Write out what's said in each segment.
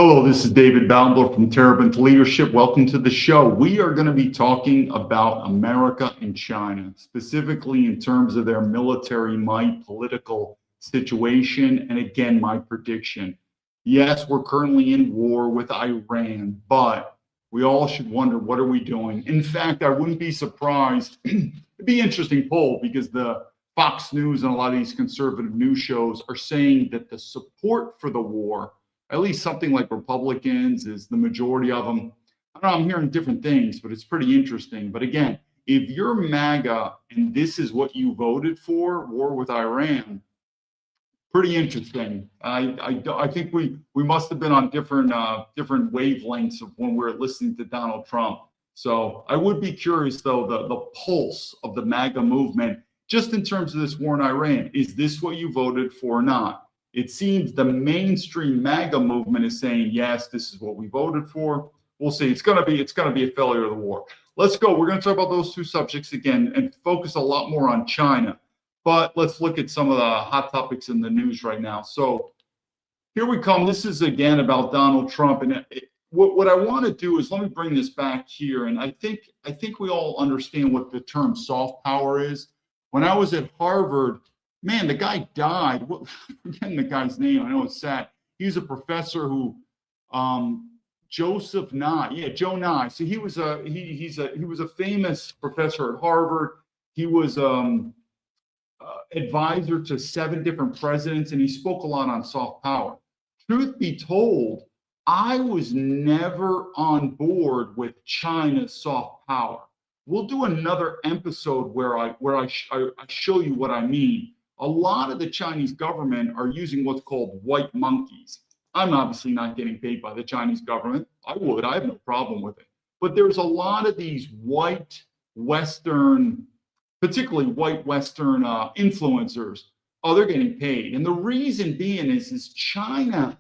Hello, this is David Baumblatt from Terabant Leadership. Welcome to the show. We are going to be talking about America and China, specifically in terms of their military might, political situation, and again, my prediction. Yes, we're currently in war with Iran, but we all should wonder, what are we doing? In fact, I wouldn't be surprised. It'd be an interesting poll because the Fox News and a lot of these conservative news shows are saying that the support for the war, at least something like Republicans, is the majority of them. I don't know, I'm hearing different things, but it's pretty interesting. But again, if you're MAGA and this is what you voted for, war with Iran, pretty interesting. I think we must have been on different wavelengths of when we were listening to Donald Trump. So I would be curious, though, the pulse of the MAGA movement, just in terms of this war in Iran. Is this what you voted for or not? It seems the mainstream MAGA movement is saying, yes, this is what we voted for. We'll see. It's gonna be a failure of the war. Let's go. We're going to talk about those two subjects again and focus a lot more on China. But let's look at some of the hot topics in the news right now. So here we come. This is again about Donald Trump. And what I want to do is, let me bring this back here. And I think we all understand what the term soft power is. When I was at Harvard, man, the guy died. I'm forgetting the guy's name. I know it's sad. He's a professor who, Joseph Nye. Yeah, Joe Nye. So he was a famous professor at Harvard. He was advisor to 7 different presidents, and he spoke a lot on soft power. Truth be told, I was never on board with China's soft power. We'll do another episode where I show you what I mean. A lot of the Chinese government are using what's called white monkeys. I'm obviously not getting paid by the Chinese government. I have no problem with it. But there's a lot of these white Western, particularly white Western influencers. Oh, they're getting paid. And the reason being is China,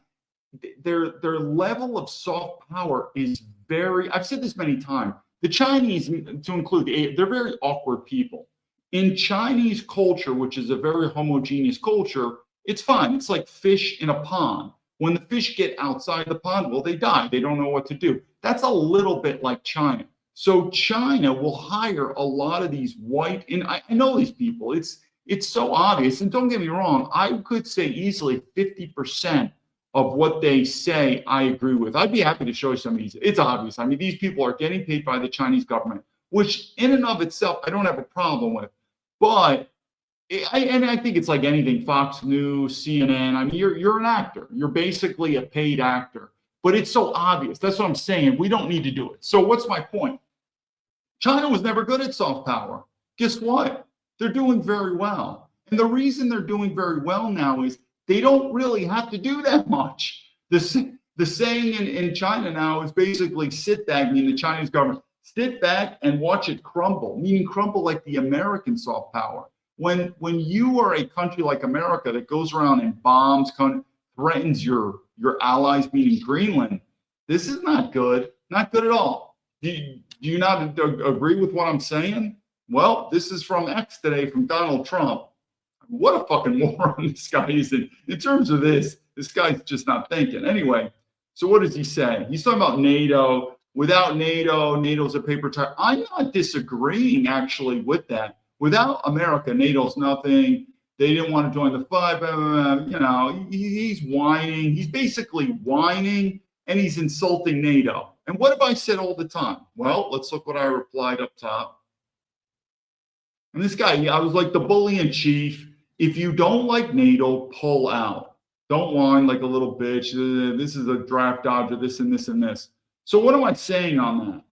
their level of soft power is very, I've said this many times, the Chinese, to include, they're very awkward people. In Chinese culture, which is a very homogeneous culture, it's fine. It's like fish in a pond. When the fish get outside the pond, well, they die. They don't know what to do. That's a little bit like China. So China will hire a lot of these white, and I know these people. It's so obvious. And don't get me wrong, I could say easily 50% of what they say I agree with. I'd be happy to show you some of these. It's obvious. I mean, these people are getting paid by the Chinese government, which in and of itself, I don't have a problem with. But I think it's like anything, Fox News, CNN. I mean, you're an actor. You're basically a paid actor. But it's so obvious. That's what I'm saying. We don't need to do it. So what's my point? China was never good at soft power. Guess what? They're doing very well. And the reason they're doing very well now is they don't really have to do that much. The saying in China now is basically sit back, meaning the Chinese government, sit back and watch it crumble, meaning crumble like the American soft power. When you are a country like America that goes around and bombs, threatens your allies, meaning Greenland, this is not good, not good at all. Do you not agree with what I'm saying? Well, this is from X today from Donald Trump. What a fucking moron this guy is in terms of this. This guy's just not thinking. Anyway, so what does he say? He's talking about NATO. Without NATO, NATO's a paper tiger. I'm not disagreeing actually with that. Without America, NATO's nothing. They didn't want to join the fight. You know, he's whining. He's basically whining, and he's insulting NATO. And what have I said all the time? Well, let's look what I replied up top. And this guy, I was like the bully in chief. If you don't like NATO, pull out. Don't whine like a little bitch. This is a draft dodger, this and this and this. So what am I saying on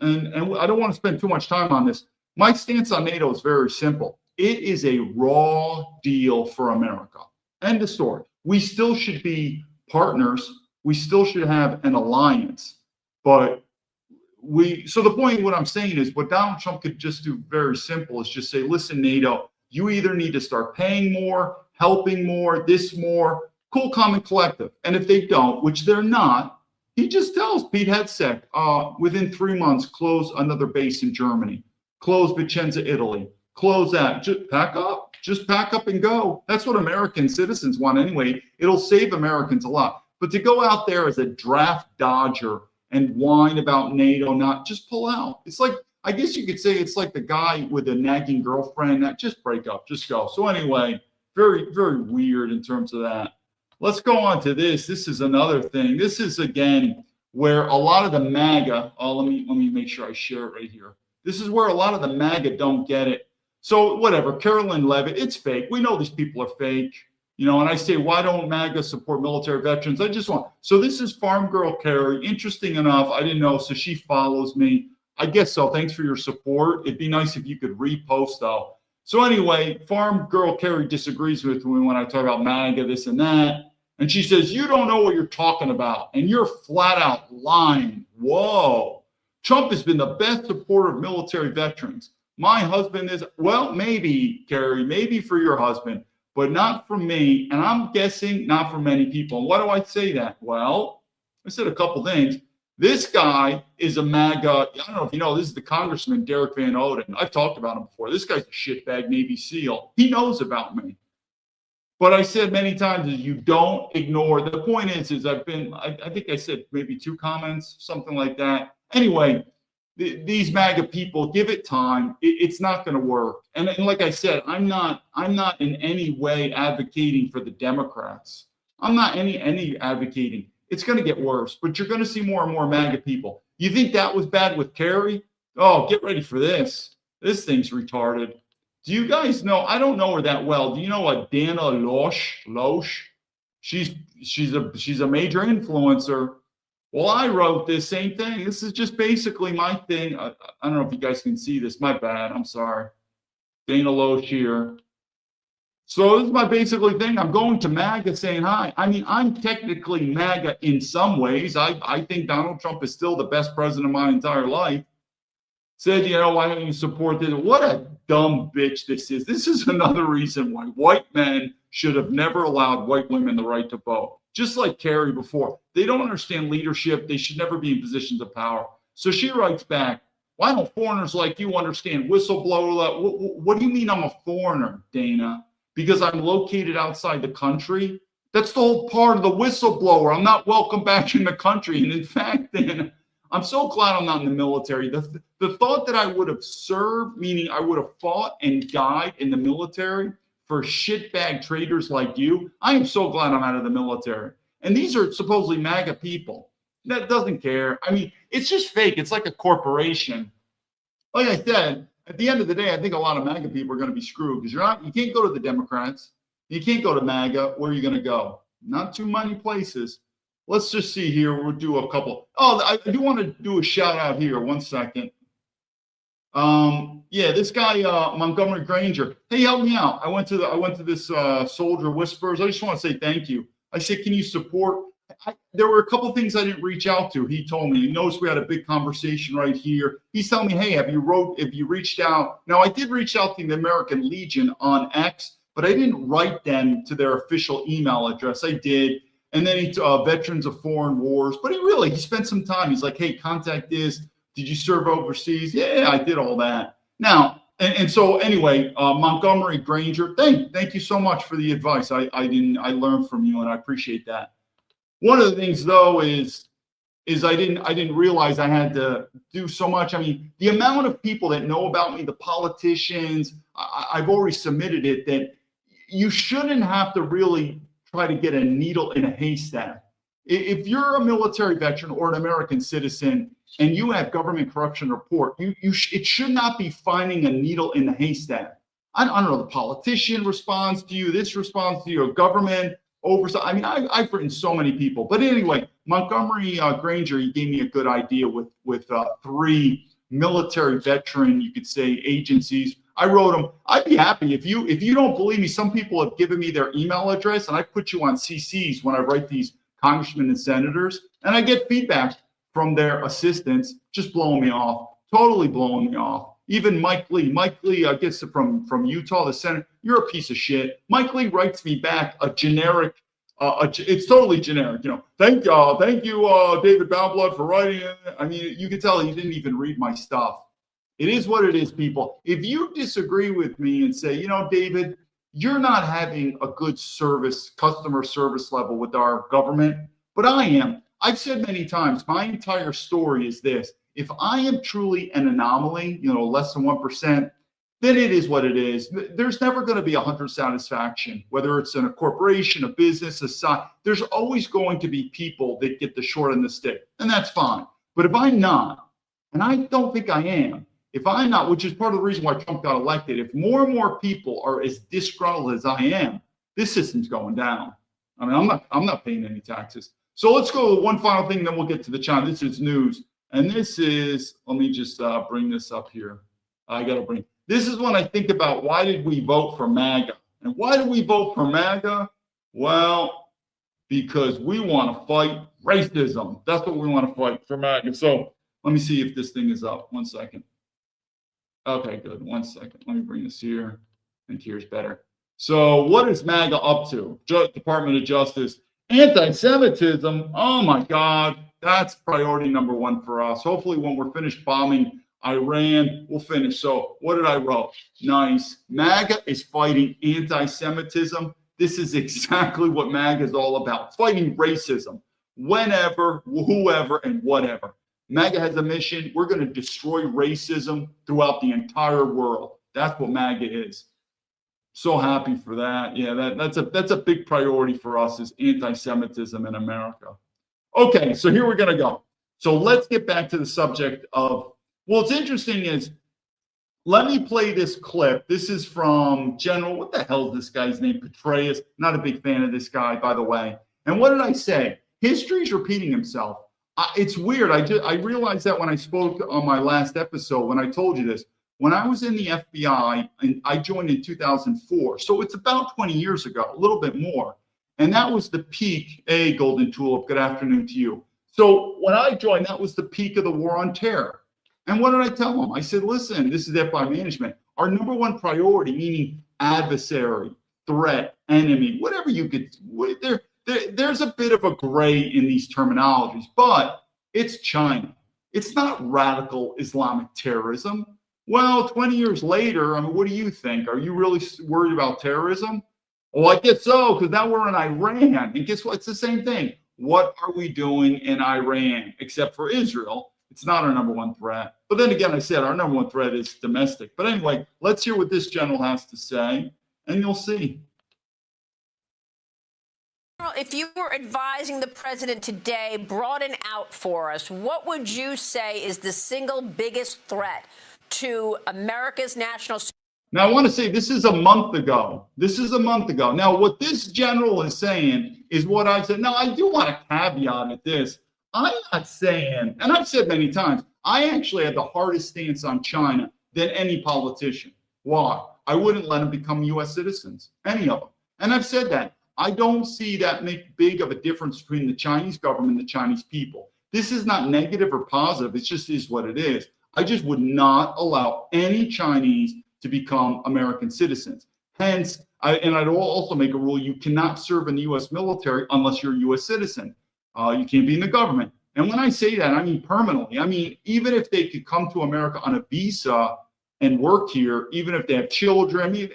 that? And I don't want to spend too much time on this. My stance on NATO is very simple. It is a raw deal for America. End of story. We still should be partners. We still should have an alliance. But so the point of what I'm saying is what Donald Trump could just do very simple is just say, listen, NATO, you either need to start paying more, helping more, this more, cool, calm, and collective. And if they don't, which they're not, he just tells Pete Hegseth, within 3 months, close another base in Germany, close Vicenza, Italy, close that, just pack up and go. That's what American citizens want anyway. It'll save Americans a lot. But to go out there as a draft dodger and whine about NATO, not just pull out. It's like, I guess you could say it's like the guy with a nagging girlfriend that just break up, just go. So anyway, very, very weird in terms of that. Let's go on to this. This is another thing. This is, again, where a lot of the MAGA, let me make sure I share it right here. This is where a lot of the MAGA don't get it. So whatever, Carolyn Levitt, it's fake. We know these people are fake. You know, and I say, why don't MAGA support military veterans? I just want, so this is Farm Girl Carrie. Interesting enough, I didn't know, so she follows me. I guess so. Thanks for your support. It'd be nice if you could repost, though. So anyway, Farm Girl Carrie disagrees with me when I talk about MAGA, this and that. And she says, you don't know what you're talking about, and you're flat out lying. Whoa. Trump has been the best supporter of military veterans. My husband is, well, maybe, Carrie, maybe for your husband, but not for me. And I'm guessing not for many people. And why do I say that? Well, I said a couple things. This guy is a MAGA. I don't know if you know, this is the Congressman Derek Van Oden. I've talked about him before. This guy's a shitbag Navy SEAL. He knows about me. But I said many times is you don't ignore. The point is I've been, I think I said maybe 2 comments, something like that. Anyway, these MAGA people, give it time. It's not going to work. And like I said, I'm not in any way advocating for the Democrats. I'm not any advocating. It's going to get worse, but you're going to see more and more MAGA people. You think that was bad with Kerry? Oh, get ready for this. This thing's retarded. Do you guys know? I don't know her that well. Do you know what Dana Loesch? She's a major influencer. Well, I wrote this same thing. This is just basically my thing. I don't know if you guys can see this. My bad. I'm sorry. Dana Loesch here. So this is my basically thing. I'm going to MAGA saying hi. I mean, I'm technically MAGA in some ways. I think Donald Trump is still the best president of my entire life. Said, you know, why don't you support this? What a dumb bitch this is. This is another reason why white men should have never allowed white women the right to vote. Just like Kerry before. They don't understand leadership. They should never be in positions of power. So she writes back, why don't foreigners like you understand whistleblower? What do you mean I'm a foreigner, Dana? Because I'm located outside the country? That's the whole part of the whistleblower. I'm not welcome back in the country. And in fact, Dana, I'm so glad I'm not in the military. The thought that I would have served, meaning I would have fought and died in the military for shitbag traitors like you, I am so glad I'm out of the military. And these are supposedly MAGA people that doesn't care. I mean, it's just fake. It's like a corporation. Like I said, at the end of the day, I think a lot of MAGA people are going to be screwed because you can't go to the Democrats. You can't go to MAGA. Where are you going to go? Not too many places. Let's just see here. We'll do a couple. Oh, I do want to do a shout out here. 1 second. Yeah, this guy Montgomery Granger. Hey, help me out. I went to this Soldier Whispers. I just want to say thank you. I said, can you support? There were a couple of things I didn't reach out to. He told me. He knows we had a big conversation right here. He's telling me, hey, have you reached out? Now, I did reach out to the American Legion on X, but I didn't write them to their official email address. I did. And then Veterans of Foreign Wars. But he spent some time. He's like, hey, contact this. Did you serve overseas? Yeah, I did all that. Now, and so anyway, Montgomery Granger, thank you so much for the advice. I learned from you, and I appreciate that. One of the things, though, is I didn't realize I had to do so much. I mean, the amount of people that know about me, the politicians, I've already submitted it, that you shouldn't have to really try to get a needle in a haystack. If you're a military veteran or an American citizen and you have government corruption report, it should not be finding a needle in the haystack. I don't know, the politician responds to you, this responds to you, a government oversight. I mean, I've written so many people. But anyway, Montgomery Granger, he gave me a good idea with 3 military veteran, you could say, agencies. I wrote them. I'd be happy if you don't believe me. Some people have given me their email address, and I put you on CCs when I write these congressmen and senators, and I get feedback from their assistants, just blowing me off, totally blowing me off. Even Mike Lee, I guess from Utah, the senator, you're a piece of shit. Mike Lee writes me back a generic, it's totally generic, thank you, David Baumblatt, for writing it. I mean, you can tell he didn't even read my stuff. It is what it is, people. If you disagree with me and say, David, you're not having a good customer service level with our government, but I am. I've said many times, my entire story is this. If I am truly an anomaly, less than 1%, then it is what it is. There's never going to be 100 satisfaction, whether it's in a corporation, a business, a side. There's always going to be people that get the short end of the stick, and that's fine. But if I'm not, and I don't think I am, if I'm not, which is part of the reason why Trump got elected, if more and more people are as disgruntled as I am, this system's going down. I mean, I'm not paying any taxes. So let's go to one final thing, then we'll get to the China. This is news. And this is, let me just bring this up here. This is when I think about why did we vote for MAGA? And why did we vote for MAGA? Well, because we want to fight racism. That's what we want to fight for MAGA. So let me see if this thing is up. 1 second. Okay, good. 1 second. Let me bring this here. I think here's better. So what is MAGA up to? Department of Justice. Anti-Semitism. Oh my God. That's priority number one for us. Hopefully when we're finished bombing Iran, we'll finish. So what did I wrote? Nice. MAGA is fighting anti-Semitism. This is exactly what MAGA is all about. Fighting racism. Whenever, whoever, and whatever. MAGA has a mission. We're going to destroy racism throughout the entire world. That's what MAGA is. So happy for that. Yeah, that's a big priority for us is anti-Semitism in America. Okay, so here we're going to go. So let's get back to the subject of, what's interesting is, let me play this clip. This is from General, what the hell is this guy's name? Petraeus. Not a big fan of this guy, by the way. And what did I say? History's repeating himself. It's weird. I realized that when I spoke on my last episode, when I told you this. When I was in the FBI, and I joined in 2004, so it's about 20 years ago, a little bit more. And that was the peak. Hey, Golden Tulip, good afternoon to you. So when I joined, that was the peak of the war on terror. And what did I tell them? I said, listen, this is FBI management. Our number one priority, meaning adversary, threat, enemy, whatever you could, there's a bit of a gray in these terminologies, but it's China. It's not radical Islamic terrorism. Well, 20 years later, I mean, what do you think? Are you really worried about terrorism? Well, I guess so, because now we're in Iran. And guess what? It's the same thing. What are we doing in Iran? Except for Israel. It's not our number one threat. But then again, I said our number one threat is domestic. But anyway, let's hear what this general has to say, and you'll see. If you were advising the president today, broaden out for us, what would you say is the single biggest threat to America's national security? Now, I want to say this is a month ago. Now, what this general is saying is what I said. Now, I do want to caveat at this. I'm not saying, and I've said many times, I actually had the hardest stance on China than any politician. Why? I wouldn't let them become U.S. citizens, any of them. And I've said that. I don't see that make big of a difference between the Chinese government and the Chinese people. This is not negative or positive. It just is what it is. I just would not allow any Chinese to become American citizens. Hence, I'd also make a rule, you cannot serve in the U.S. military unless you're a U.S. citizen. You can't be in the government. And when I say that, I mean permanently. I mean, even if they could come to America on a visa and work here, even if they have children, I mean,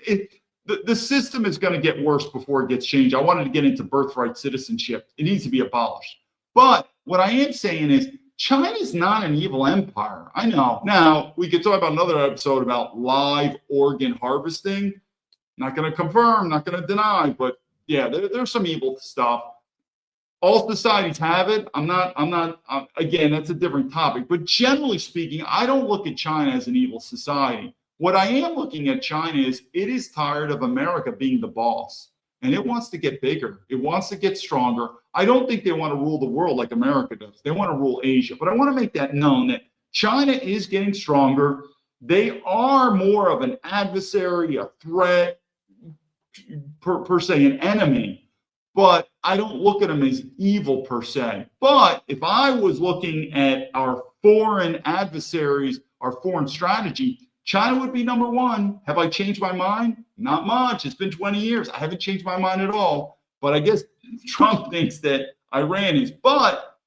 the system is going to get worse before it gets changed. I wanted to get into birthright citizenship. It needs to be abolished. But what I am saying is, China's not an evil empire. I know. Now, we could talk about another episode about live organ harvesting. Not going to confirm, not going to deny, but yeah, there's some evil stuff. All societies have it. Again, that's a different topic. But generally speaking, I don't look at China as an evil society. What I am looking at China is it is tired of America being the boss. And it wants to get bigger. It wants to get stronger. I don't think they want to rule the world like America does. They want to rule Asia. But I want to make that known that China is getting stronger. They are more of an adversary, a threat, per se, an enemy. But I don't look at them as evil per se. But if I was looking at our foreign adversaries, our foreign strategy, China would be number one. Have I changed my mind? Not much. It's been 20 years. I haven't changed my mind at all. But I guess Trump thinks that Iran is. But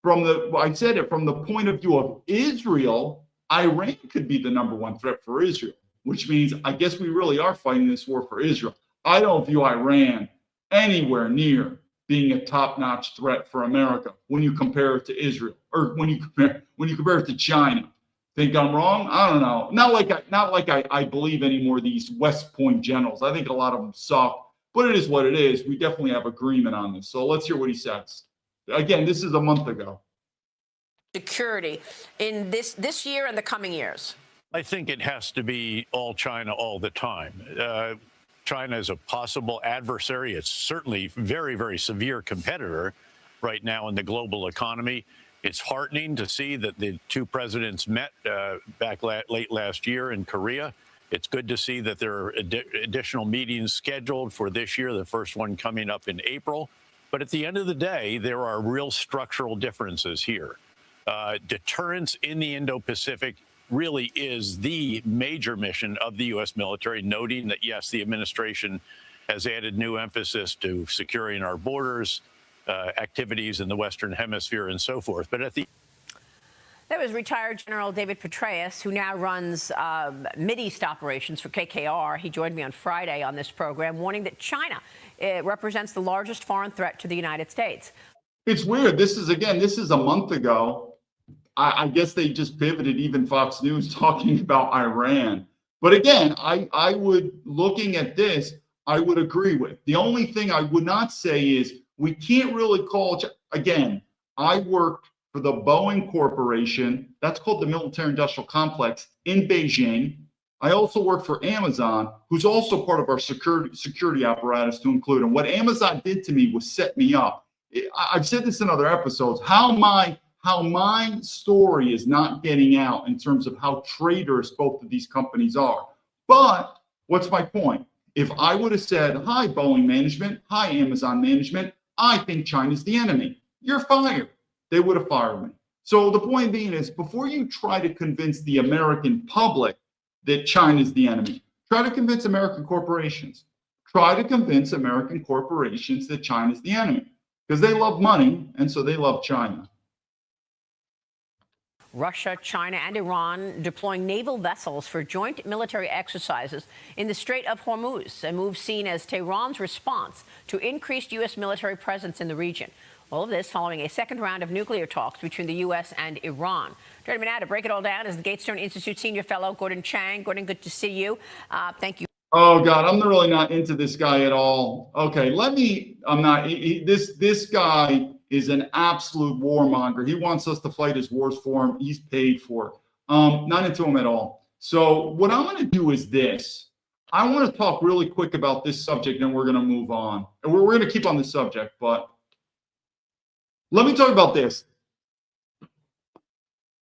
from the point of view of Israel, Iran could be the number one threat for Israel, which means I guess we really are fighting this war for Israel. I don't view Iran anywhere near being a top-notch threat for America when you compare it to Israel, or when you compare it to China. Think I'm wrong? I don't know. Not like I believe anymore these West Point generals. I think a lot of them suck, but it is what it is. We definitely have agreement on this. So let's hear what he says. Again, this is a month ago. Security in this year and the coming years. I think it has to be all China all the time. China is a possible adversary. It's certainly very, very severe competitor right now in the global economy. It's heartening to see that the two presidents met back late last year in Korea. It's good to see that there are additional meetings scheduled for this year, the first one coming up in April. But at the end of the day, there are real structural differences here. Deterrence in the Indo-Pacific really is the major mission of the U.S. military, noting that, yes, the administration has added new emphasis to securing our borders, activities in the Western Hemisphere, and so forth. But at the That was retired General David Petraeus, who now runs Mideast operations for KKR. He joined me on Friday on this program, warning that China represents the largest foreign threat to the United States. It's weird. This is a month ago. I guess they just pivoted, even Fox News, talking about Iran. But again, I would, looking at this, I would agree with. The only thing I would not say is we can't really call, again, I worked for the Boeing Corporation, that's called the Military Industrial Complex in Beijing. I also work for Amazon, who's also part of our security apparatus to include. And what Amazon did to me was set me up. I've said this in other episodes, how my story is not getting out in terms of how traitorous both of these companies are. But what's my point? If I would have said, hi, Boeing management, hi, Amazon management, I think China's the enemy, you're fired. They would have fired me. So the point being is, before you try to convince the American public that China's the enemy, try to convince American corporations. Try to convince American corporations that China's the enemy, because they love money, and so they love China. Russia, China, and Iran deploying naval vessels for joint military exercises in the Strait of Hormuz, a move seen as Tehran's response to increased U.S. military presence in the region. All of this following a second round of nuclear talks between the U.S. and Iran. Joining me now to break it all down is the Gates Stone Institute Senior Fellow, Gordon Chang. Gordon, good to see you. Thank you. Oh, God, I'm really not into this guy at all. Okay, this guy is an absolute warmonger. He wants us to fight his wars for him. He's paid for it. Not into him at all. So what I'm going to do is this. I want to talk really quick about this subject, and we're going to move on. And we're going to keep on this subject, but let me talk about this.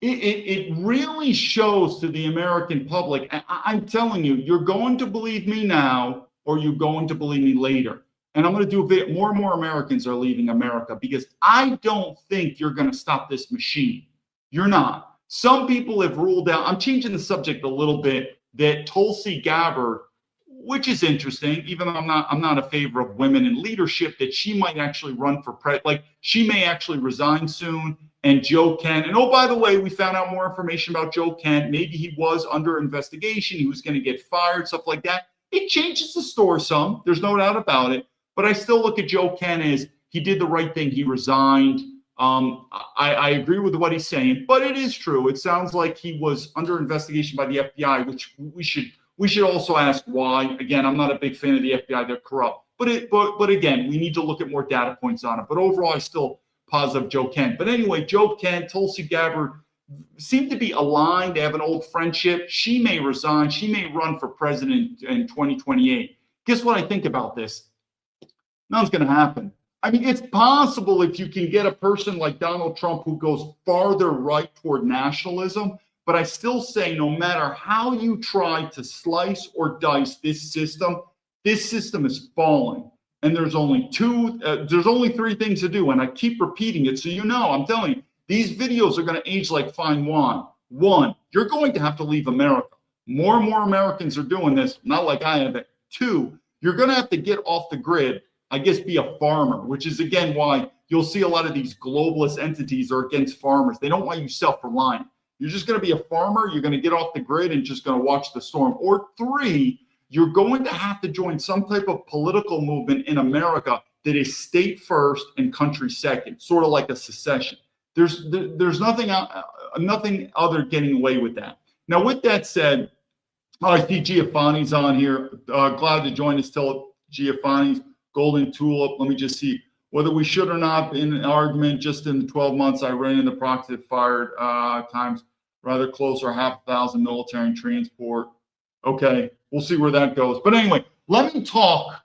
It really shows to the American public. I'm telling you, you're going to believe me now, or you're going to believe me later. And I'm going to do a bit. More and more Americans are leaving America because I don't think you're going to stop this machine. You're not. Some people have ruled out. I'm changing the subject a little bit. That Tulsi Gabbard, which is interesting, even though I'm not a favor of women in leadership, that she might actually run for president. Like, she may actually resign soon. And Joe Kent, and oh, by the way, we found out more information about Joe Kent. Maybe he was under investigation. He was going to get fired, stuff like that. It changes the story some. There's no doubt about it. But I still look at Joe Kent as he did the right thing. He resigned. I agree with what he's saying, but it is true. It sounds like he was under investigation by the FBI, which we should also ask why. Again, I'm not a big fan of the FBI. They're corrupt. But again, we need to look at more data points on it. But overall, I still positive Joe Kent. But anyway, Joe Kent, Tulsi Gabbard seem to be aligned. They have an old friendship. She may resign. She may run for president in 2028. Guess what I think about this? Nothing's going to happen. I mean, it's possible if you can get a person like Donald Trump who goes farther right toward nationalism. But I still say no matter how you try to slice or dice this system is falling. And there's only three things to do. And I keep repeating it. So, I'm telling you, these videos are going to age like fine wine. One, you're going to have to leave America. More and more Americans are doing this, not like I have it. Two, you're going to have to get off the grid, I guess, be a farmer, which is, again, why you'll see a lot of these globalist entities are against farmers. They don't want you self-reliant. You're just going to be a farmer. You're going to get off the grid and just going to watch the storm. Or three, you're going to have to join some type of political movement in America that is state first and country second, sort of like a secession. There's nothing other getting away with that. Now, with that said, I see Giovanni's on here. Glad to join us till Giovanni's Golden Tulip. Let me just see whether we should or not in an argument. Just in the 12 months, I ran into proxy that fired times rather close, or 5,000 military and transport. Okay, we'll see where that goes. But anyway, let me talk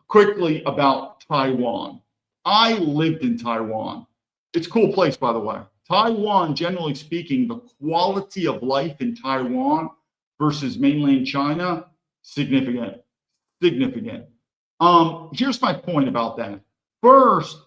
quickly about Taiwan. I lived in Taiwan. It's a cool place, by the way. Taiwan, generally speaking, the quality of life in Taiwan versus mainland China, significant. Here's my point about that. First,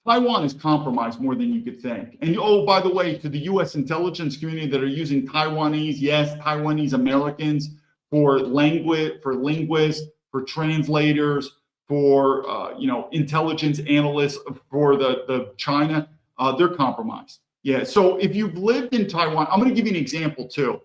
Taiwan is compromised more than you could think. And oh, by the way, to the U.S. intelligence community that are using Taiwanese, yes, Taiwanese Americans for linguists, for translators, for intelligence analysts for the China, they're compromised. Yeah. So if you've lived in Taiwan, I'm going to give you an example too.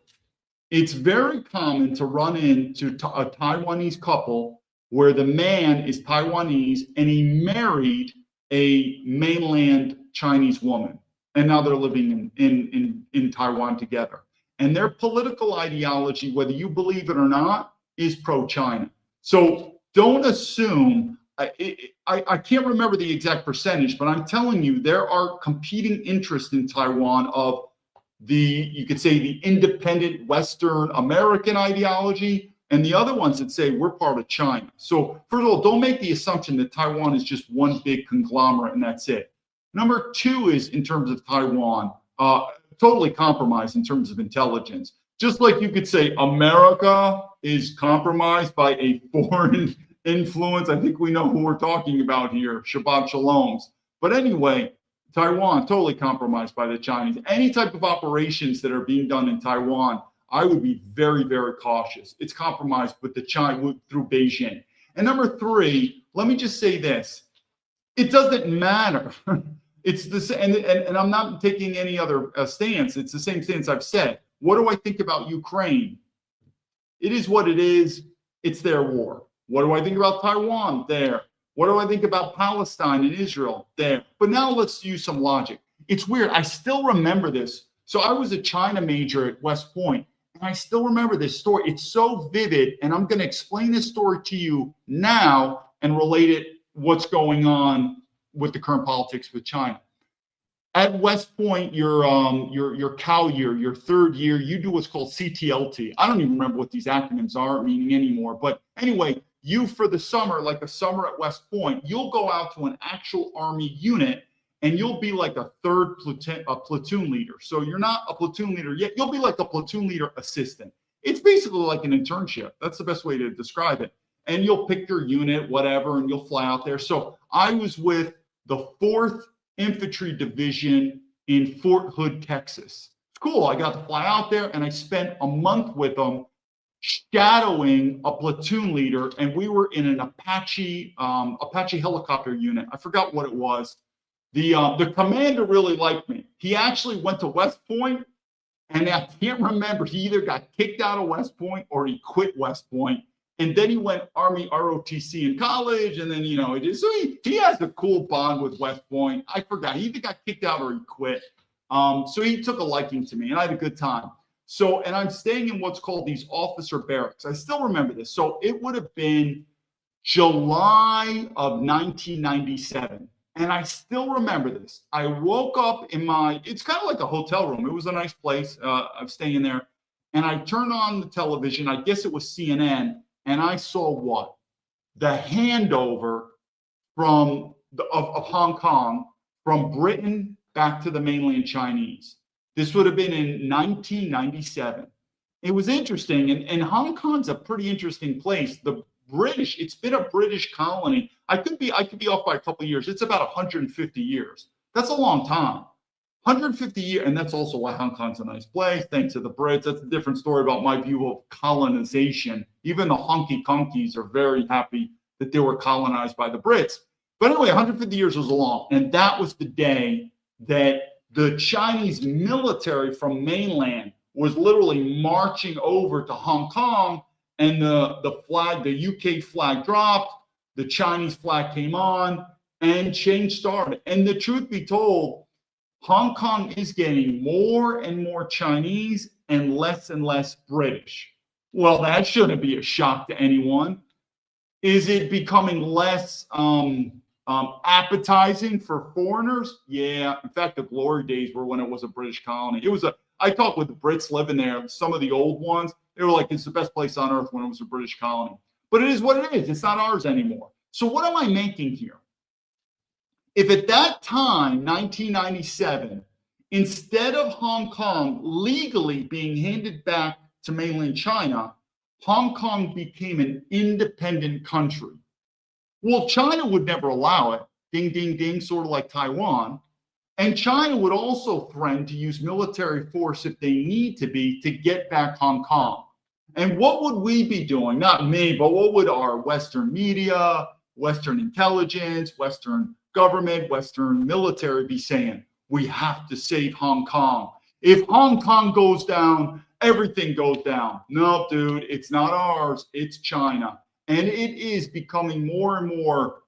It's very common to run into a Taiwanese couple where the man is Taiwanese and he married a mainland Chinese woman, and now they're living in Taiwan together. And their political ideology, whether you believe it or not, is pro-China. So don't assume. I can't remember the exact percentage, but I'm telling you, there are competing interests in Taiwan of you could say the independent Western American ideology, and the other ones that say we're part of China. So first of all, don't make the assumption that Taiwan is just one big conglomerate and that's it. Number two is, in terms of Taiwan, totally compromised in terms of intelligence. Just like you could say America is compromised by a foreign influence. I think we know who we're talking about here, Shabbat Shaloms. But anyway, Taiwan, totally compromised by the Chinese. Any type of operations that are being done in Taiwan, I would be very, very cautious. It's compromised with the China through Beijing. And number three, let me just say this. It doesn't matter. It's the same, and I'm not taking any other stance. It's the same stance I've said. What do I think about Ukraine? It is what it is. It's their war. What do I think about Taiwan? There. What do I think about Palestine and Israel? There. But now let's use some logic. It's weird. I still remember this. So I was a China major at West Point, and I still remember this story. It's so vivid, and I'm going to explain this story to you now and relate it what's going on with the current politics with China. At West Point, your Cal year, your third year, you do what's called CTLT. I don't even remember what these acronyms are meaning anymore. But anyway, you for the summer, like a summer at West Point, you'll go out to an actual Army unit and you'll be like a platoon leader. So you're not a platoon leader yet. You'll be like a platoon leader assistant. It's basically like an internship. That's the best way to describe it. And you'll pick your unit, whatever, and you'll fly out there. So I was with the 4th Infantry Division in Fort Hood, Texas. It's cool. I got to fly out there and I spent a month with them shadowing a platoon leader, and we were in an Apache helicopter unit. I forgot what it was. The commander really liked me. He actually went to West Point, and I can't remember. He either got kicked out of West Point or he quit West Point. And then he went Army ROTC in college, and then, so he has a cool bond with West Point. I forgot. He either got kicked out or he quit. So he took a liking to me, and I had a good time. So, and I'm staying in what's called these officer barracks. I still remember this. So it would have been July of 1997. And I still remember this. I woke up it's kind of like a hotel room. It was a nice place. I'm staying there. And I turned on the television. I guess it was CNN. And I saw what? The handover of Hong Kong from Britain back to the mainland Chinese. This would have been in 1997. It was interesting. And Hong Kong's a pretty interesting place. The British, it's been a British colony. I could be off by a couple of years. It's about 150 years. That's a long time. 150 years, and that's also why Hong Kong's a nice place, thanks to the Brits. That's a different story about my view of colonization. Even the honky-conkies are very happy that they were colonized by the Brits. But anyway, 150 years was long, and that was the day that the Chinese military from mainland was literally marching over to Hong Kong, and the UK flag dropped. the Chinese flag came on, and change started. And the truth be told, Hong Kong is getting more and more Chinese and less British. Well, that shouldn't be a shock to anyone. Is it becoming less appetizing for foreigners? Yeah. In fact, the glory days were when it was a British colony. I talked with the Brits living there, some of the old ones. They were like, it's the best place on earth when it was a British colony. But it is what it is. It's not ours anymore. So what am I making here? If at that time, 1997, instead of Hong Kong legally being handed back to mainland China, Hong Kong became an independent country. Well, China would never allow it. Ding, ding, ding, sort of like Taiwan. And China would also threaten to use military force if they need to be to get back Hong Kong. And what would we be doing? Not me, but what would our Western media, Western intelligence, Western government, Western military be saying? We have to save Hong Kong. If Hong Kong goes down, everything goes down. No, dude, it's not ours. It's China. And it is becoming more and more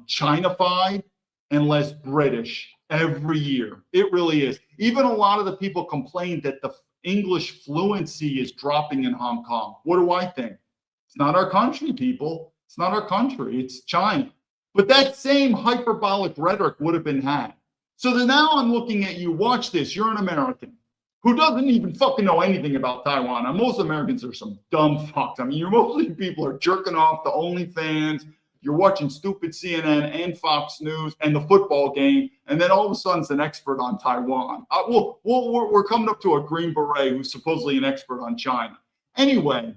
China-fied and less British every year. It really is. Even a lot of the people complain that the English fluency is dropping in Hong Kong. What do I think? It's not our country, people. It's not our country. It's China. But that same hyperbolic rhetoric would have been had. So then now I'm looking at you. Watch this. You're an American who doesn't even fucking know anything about Taiwan. Now, most Americans are some dumb fucks. I mean, mostly people are jerking off to OnlyFans. You're watching stupid CNN and Fox News and the football game, and then all of a sudden it's an expert on Taiwan. We're coming up to a Green Beret who's supposedly an expert on China. Anyway,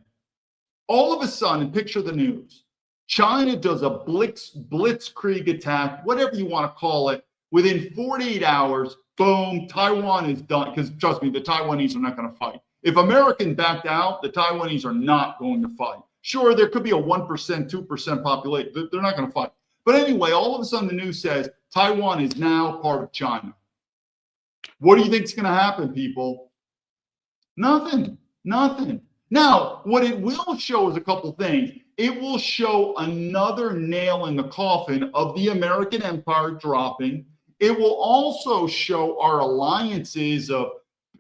all of a sudden, picture the news. China does a blitzkrieg attack, whatever you want to call it. Within 48 hours, boom, Taiwan is done. Because trust me, the Taiwanese are not going to fight. If Americans backed out, the Taiwanese are not going to fight. Sure, there could be a 1%, 2% population. They're not going to fight. But anyway, all of a sudden the news says Taiwan is now part of China. What do you think is going to happen, people? Nothing. Now, what it will show is a couple things. It will show another nail in the coffin of the American empire dropping. It will also show our alliances of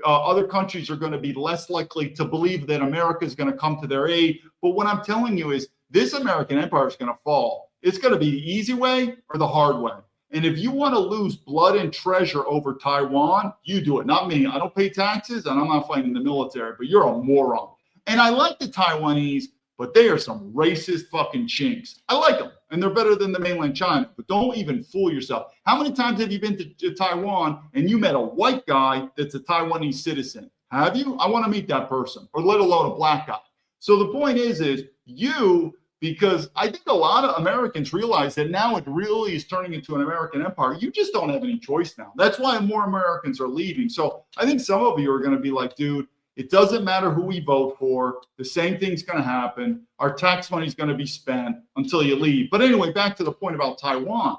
other countries are going to be less likely to believe that America is going to come to their aid. But what I'm telling you is this American empire is going to fall. It's going to be the easy way or the hard way. And if you want to lose blood and treasure over Taiwan, you do it, not me. I don't pay taxes and I'm not fighting the military, but you're a moron. And I like the Taiwanese, but they are some racist fucking chinks. I like them, and they're better than the mainland China, but don't even fool yourself. How many times have you been to Taiwan and you met a white guy that's a Taiwanese citizen? Have you? I want to meet that person, or let alone a black guy. So the point is you, because I think a lot of Americans realize that now it really is turning into an American empire. You just don't have any choice now. That's why more Americans are leaving. So I think some of you are going to be like, dude, it doesn't matter who we vote for. The same thing's going to happen. Our tax money is going to be spent until you leave. But anyway, back to the point about Taiwan.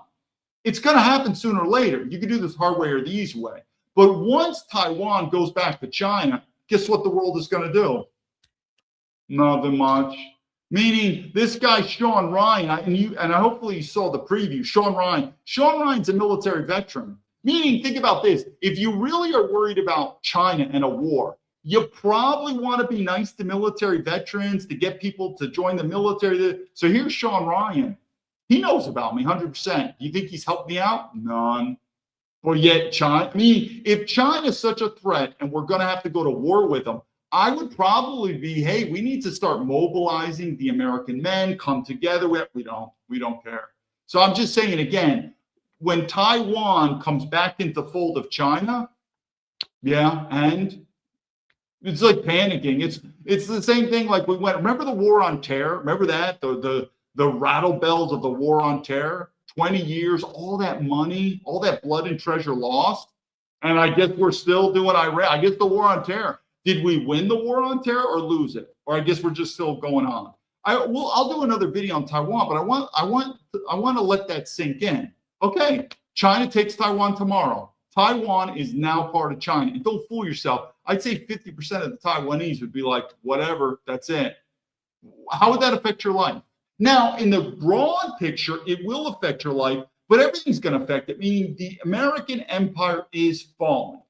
It's going to happen sooner or later. You can do this hard way or the easy way. But once Taiwan goes back to China, guess what the world is going to do? Nothing much. Meaning this guy, Sean Ryan, and hopefully you saw the preview, Sean Ryan's a military veteran. Meaning, think about this. If you really are worried about China and a war, you probably want to be nice to military veterans to get people to join the military. So here's Sean Ryan. He knows about me 100%. Do you think he's helped me out? None. But yet China, if China's such a threat and we're going to have to go to war with them, I would probably be, hey, we need to start mobilizing the American men, come together. We don't care. So I'm just saying again, when Taiwan comes back into the fold of China, yeah, and it's like panicking. It's the same thing like we went. Remember the war on terror? Remember that? The rattle bells of the war on terror? 20 years, all that money, all that blood and treasure lost. And I guess we're still doing Iraq. I guess the war on terror. Did we win the war on terror or lose it? Or I guess we're just still going on. I'll do another video on Taiwan, but I want to let that sink in. Okay, China takes Taiwan tomorrow. Taiwan is now part of China. And don't fool yourself. I'd say 50% of the Taiwanese would be like, whatever, that's it. How would that affect your life? Now, in the broad picture, it will affect your life, but everything's going to affect it, meaning the American empire is falling,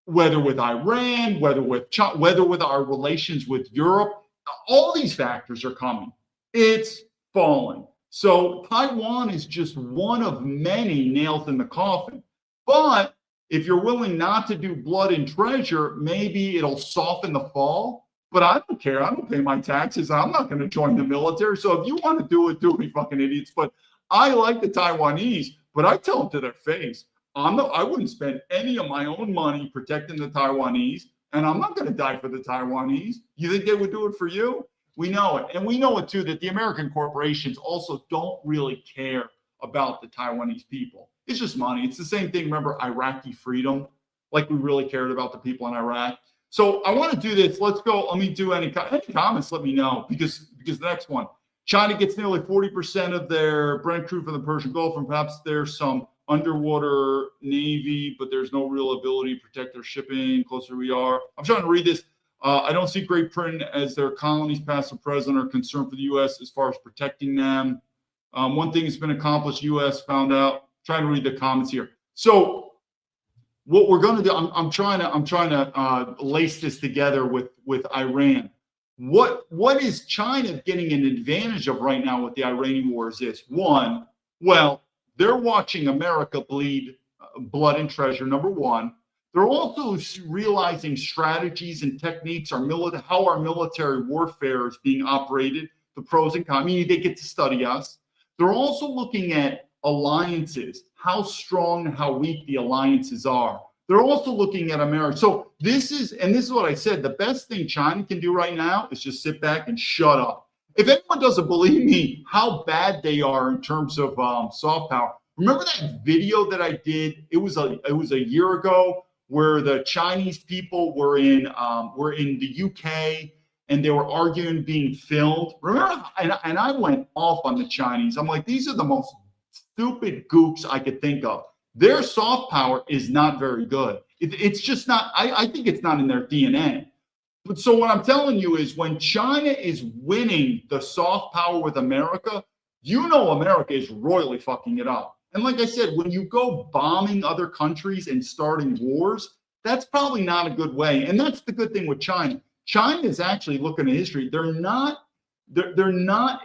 whether with Iran, whether with China, whether with our relations with Europe. All these factors are coming. It's falling. So Taiwan is just one of many nails in the coffin. But if you're willing not to do blood and treasure, maybe it'll soften the fall. But I don't care. I don't pay my taxes. I'm not going to join the military. So if you want to do it, do it, you fucking idiots. But I like the Taiwanese, but I tell them to their face, I wouldn't spend any of my own money protecting the Taiwanese, and I'm not going to die for the Taiwanese. You think they would do it for you? We know it. And we know it, too, that the American corporations also don't really care about the Taiwanese people. It's just money. It's the same thing. Remember Iraqi freedom? Like we really cared about the people in Iraq. So I want to do this. Let's go. Let me do any comments. Let me know because the next one, China gets nearly 40% of their Brent crude from the Persian Gulf, and perhaps there's some underwater navy, but there's no real ability to protect their shipping. Closer we are. I'm trying to read this. I don't see Great Britain as their colonies past the present are concerned for the U.S. as far as protecting them. One thing that's been accomplished, U.S. found out. Trying to read the comments here. So what we're going to do, I'm trying to lace this together with Iran. What is China getting an advantage of right now with the Iranian war is this. One, well, they're watching America bleed blood and treasure, number one. They're also realizing strategies and techniques, how our military warfare is being operated, the pros and cons. I mean, they get to study us. They're also looking at alliances, how strong and how weak the alliances are. They're also looking at America. So this is what I said, the best thing China can do right now is just sit back and shut up. If anyone doesn't believe me how bad they are in terms of soft power, remember that video that I did? It was a year ago where the Chinese people were in the UK and they were arguing, being filmed. Remember? And I went off on the Chinese. I'm like, these are the most stupid gooks I could think of. Their soft power is not very good. It's just not, I think it's not in their DNA. But so what I'm telling you is when China is winning the soft power with America, you know America is royally fucking it up. And like I said, when you go bombing other countries and starting wars, that's probably not a good way. And that's the good thing with China. China is actually, looking at history, they're not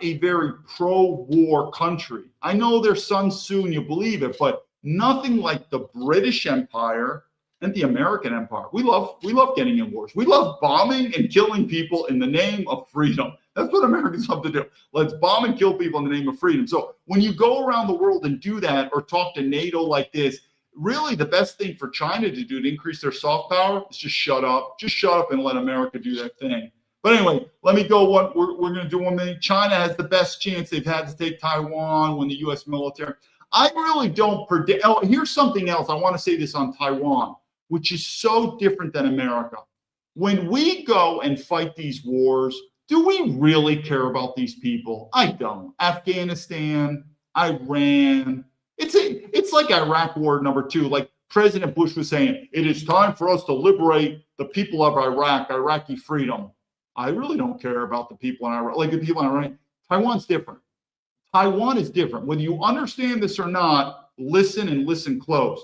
a very pro-war country. I know they're Sun Tzu and you believe it, but nothing like the British Empire and the American Empire. We love getting in wars. We love bombing and killing people in the name of freedom. That's what Americans love to do. Let's bomb and kill people in the name of freedom. So when you go around the world and do that or talk to NATO like this, really the best thing for China to do to increase their soft power is just shut up. Just shut up and let America do their thing. But anyway, let me go. We're going to do 1 minute. China has the best chance they've had to take Taiwan when the U.S. military. I really don't predict. Oh, here's something else. I want to say this on Taiwan, which is so different than America. When we go and fight these wars, do we really care about these people? I don't. Afghanistan, Iran. It's like Iraq War #2. Like President Bush was saying, it is time for us to liberate the people of Iraq, Iraqi freedom. I really don't care about the people in Iraq. Like the people in Iraq. Taiwan's different. Taiwan is different. Whether you understand this or not, listen and listen close.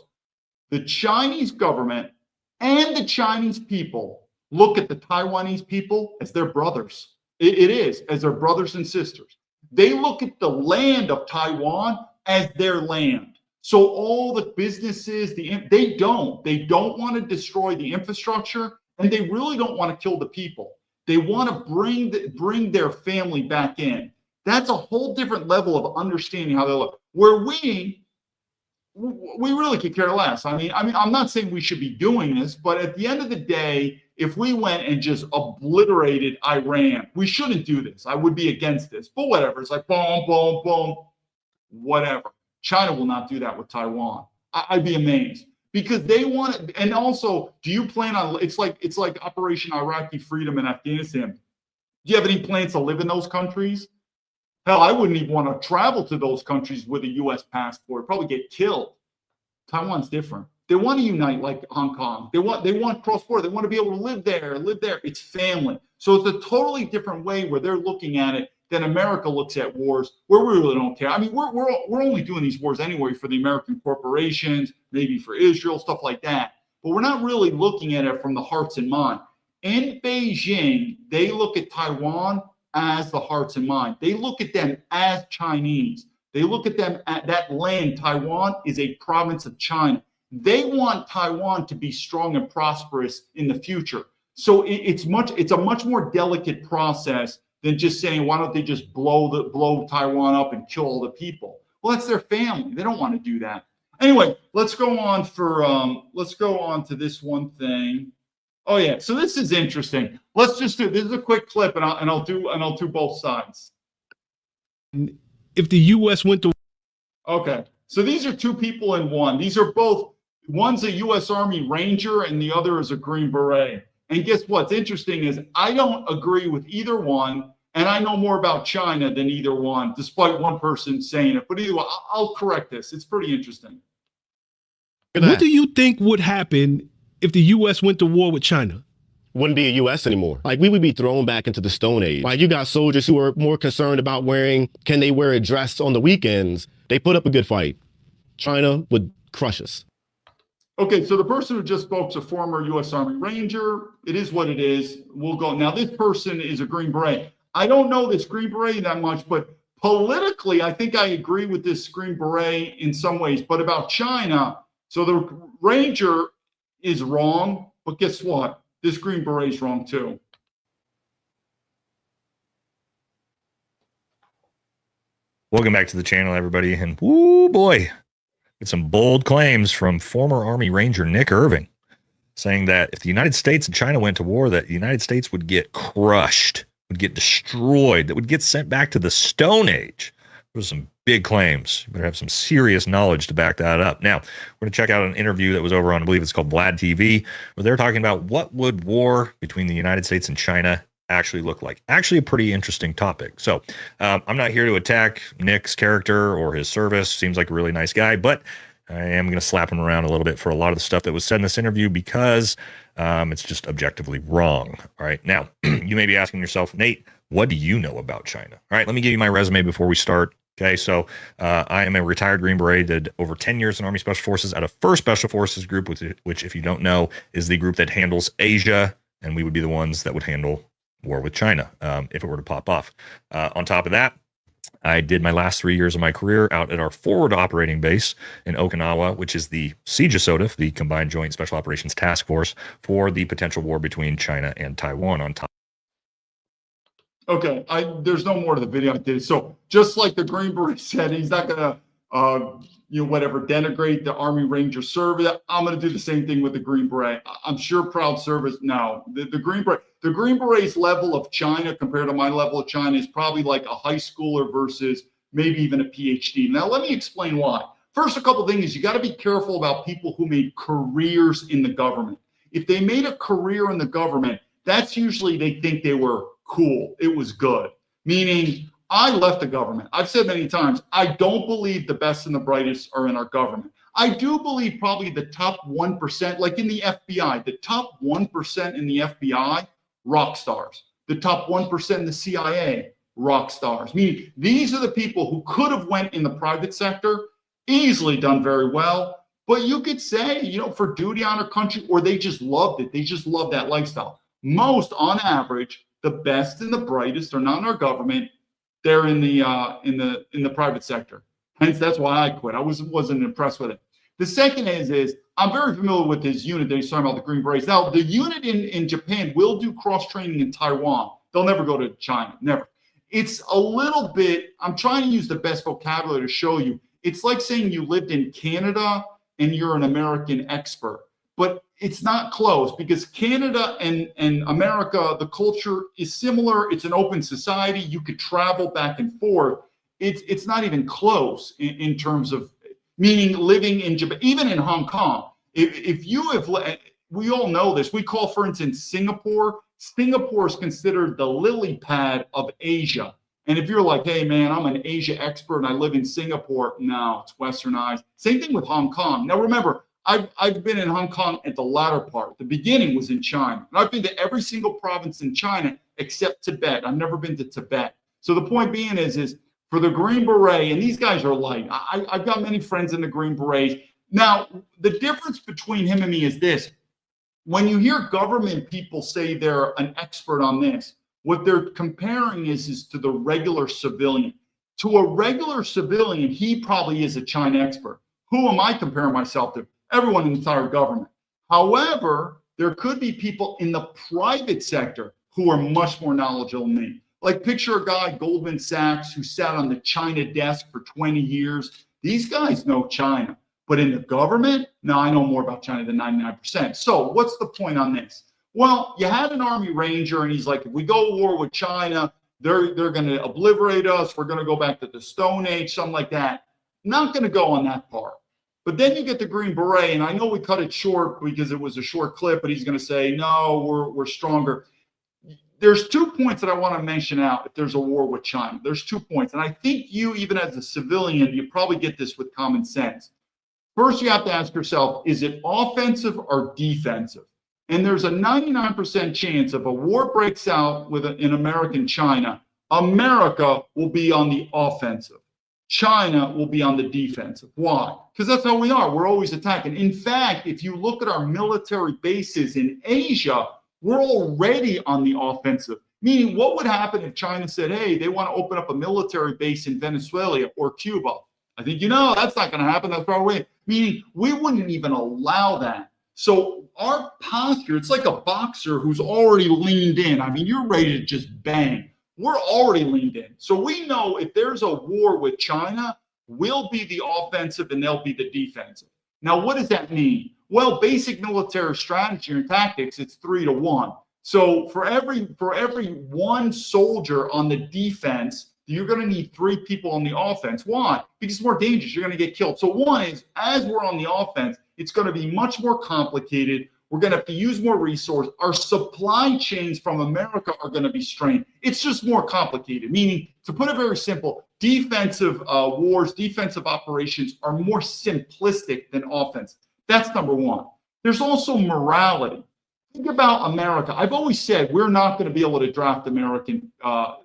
The Chinese government and the Chinese people look at the Taiwanese people as their brothers. It is, as their brothers and sisters. They look at the land of Taiwan as their land. So all the businesses, they don't want to destroy the infrastructure, and they really don't want to kill the people. They want to bring their family back in. That's a whole different level of understanding how they look. Where we really could care less. I mean, I'm not saying we should be doing this, but at the end of the day, if we went and just obliterated Iran, we shouldn't do this. I would be against this, but whatever. It's like boom, boom, boom, whatever. China will not do that with Taiwan. I'd be amazed because they want it. And also, do you plan on? It's like Operation Iraqi Freedom in Afghanistan. Do you have any plans to live in those countries? Hell, I wouldn't even want to travel to those countries with a U.S. passport. Probably get killed. Taiwan's different. They want to unite like Hong Kong. They want cross-border. They want to be able to live there. It's family. So it's a totally different way where they're looking at it then America looks at wars where we really don't care. I mean, we're only doing these wars anyway for the American corporations, maybe for Israel, stuff like that. But we're not really looking at it from the hearts and mind. In Beijing, they look at Taiwan as the hearts and mind. They look at them as Chinese. They look at them at that land. Taiwan is a province of China. They want Taiwan to be strong and prosperous in the future. So it's a much more delicate process than just saying, why don't they just blow Taiwan up and kill all the people? Well, that's their family. They don't want to do that. Anyway, let's go on to this one thing. Oh yeah, so this is interesting. Let's just do this is a quick clip, and I'll do both sides. If the U.S. went to okay, so these are two people in one. These are both. One's a U.S. Army Ranger, and the other is a Green Beret. And guess what's interesting is I don't agree with either one, and I know more about China than either one, despite one person saying it. But either way, I'll correct this. It's pretty interesting. What do you think would happen if the U.S. went to war with China? Wouldn't be a U.S. anymore. Like, we would be thrown back into the Stone Age. Like, you got soldiers who are more concerned about can they wear a dress on the weekends? They put up a good fight. China would crush us. Okay, so the person who just spoke is a former U.S. Army Ranger. It is what it is. We'll go. Now, this person is a Green Beret. I don't know this Green Beret that much, but politically, I think I agree with this Green Beret in some ways. But about China, so the Ranger is wrong, but guess what? This Green Beret is wrong too. Welcome back to the channel, everybody. And whoo boy, it's some bold claims from former Army Ranger Nick Irving, saying that if the United States and China went to war, that the United States would get crushed, would get destroyed, that would get sent back to the Stone Age. Those are some big claims. You better have some serious knowledge to back that up. Now, we're going to check out an interview that was over on, I believe it's called Baumblatt TV, where they're talking about what would war between the United States and China actually look like. Actually, a pretty interesting topic. So I'm not here to attack Nick's character or his service. Seems like a really nice guy, but I am going to slap him around a little bit for a lot of the stuff that was said in this interview because it's just objectively wrong. All right. Now, you may be asking yourself, Nate, what do you know about China? All right, let me give you my resume before we start. Okay, so I am a retired Green Beret, did over 10 years in Army Special Forces at a first Special Forces group, which, if you don't know, is the group that handles Asia, and we would be the ones that would handle war with China if it were to pop off. On top of that, I did my last 3 years of my career out at our forward operating base in Okinawa, which is the CJSOTF, the Combined Joint Special Operations Task Force, for the potential war between China and Taiwan on top. Okay, there's no more to the video I did. So just like the Green Beret said, he's not gonna, denigrate the Army Ranger service. I'm gonna do the same thing with the Green Beret. I'm sure proud service. No, the Green Beret's level of China compared to my level of China is probably like a high schooler versus maybe even a PhD. Now let me explain why. First, a couple things. You got to be careful about people who made careers in the government. If they made a career in the government, that's usually they think they were cool. It was good. Meaning, I left the government. I've said many times, I don't believe the best and the brightest are in our government. I do believe probably the top 1%, like in the FBI, the top 1% in the FBI, rock stars. The top 1% in the CIA, rock stars. Meaning, these are the people who could have went in the private sector, easily done very well, but you could say, for duty on our country, or they just loved it. They just love that lifestyle. Most, on average, the best and the brightest are not in our government. They're in the private sector. Hence, that's why I quit. I wasn't impressed with it. The second is I'm very familiar with his unit that he's talking about, the Green Berets. Now, the unit in Japan will do cross-training in Taiwan. They'll never go to China, never. It's a little bit, I'm trying to use the best vocabulary to show you. It's like saying you lived in Canada and you're an American expert. But it's not close because Canada and America, the culture is similar. It's an open society. You could travel back and forth. It's not even close in terms of meaning living in Japan, even in Hong Kong. If you have, we all know this. We call, for instance, Singapore. Singapore is considered the lily pad of Asia. And if you're like, hey, man, I'm an Asia expert and I live in Singapore, no, it's westernized. Same thing with Hong Kong. Now, remember, I've been in Hong Kong at the latter part. The beginning was in China. And I've been to every single province in China except Tibet. I've never been to Tibet. So the point being is for the Green Beret, and these guys are light. I've got many friends in the Green Berets. Now, the difference between him and me is this. When you hear government people say they're an expert on this, what they're comparing is to the regular civilian. To a regular civilian, he probably is a China expert. Who am I comparing myself to? Everyone in the entire government. However, there could be people in the private sector who are much more knowledgeable than me. Like picture a guy, Goldman Sachs, who sat on the China desk for 20 years. These guys know China. But in the government, no, I know more about China than 99%. So what's the point on this? Well, you had an Army Ranger, and he's like, if we go to war with China, they're going to obliterate us. We're going to go back to the Stone Age, something like that. Not going to go on that part. But then you get the Green Beret, and I know we cut it short because it was a short clip, but he's going to say, no, we're stronger. There's 2 points that I want to mention out if there's a war with China. There's 2 points. And I think you, even as a civilian, you probably get this with common sense. First, you have to ask yourself, is it offensive or defensive? And there's a 99% chance if a war breaks out in American China, America will be on the offensive. China will be on the defensive. Why? Because that's how we are. We're always attacking. In fact, if you look at our military bases in Asia, we're already on the offensive. Meaning, what would happen if China said, hey, they want to open up a military base in Venezuela or Cuba? I think, that's not going to happen. That's far away. Meaning, we wouldn't even allow that. So our posture, it's like a boxer who's already leaned in. I mean, you're ready to just bang. We're already leaned in. So we know if there's a war with China, we'll be the offensive and they'll be the defensive. Now, what does that mean? Well, basic military strategy and tactics, it's 3-to-1. So for every one soldier on the defense, you're going to need 3 people on the offense. Why? Because it's more dangerous. You're going to get killed. So one is, as we're on the offense, it's going to be much more complicated. We're going to have to use more resources. Our supply chains from America are going to be strained. It's just more complicated, meaning, to put it very simple, defensive wars, defensive operations are more simplistic than offense. That's number one. There's also morality. Think about America. I've always said we're not going to be able to draft American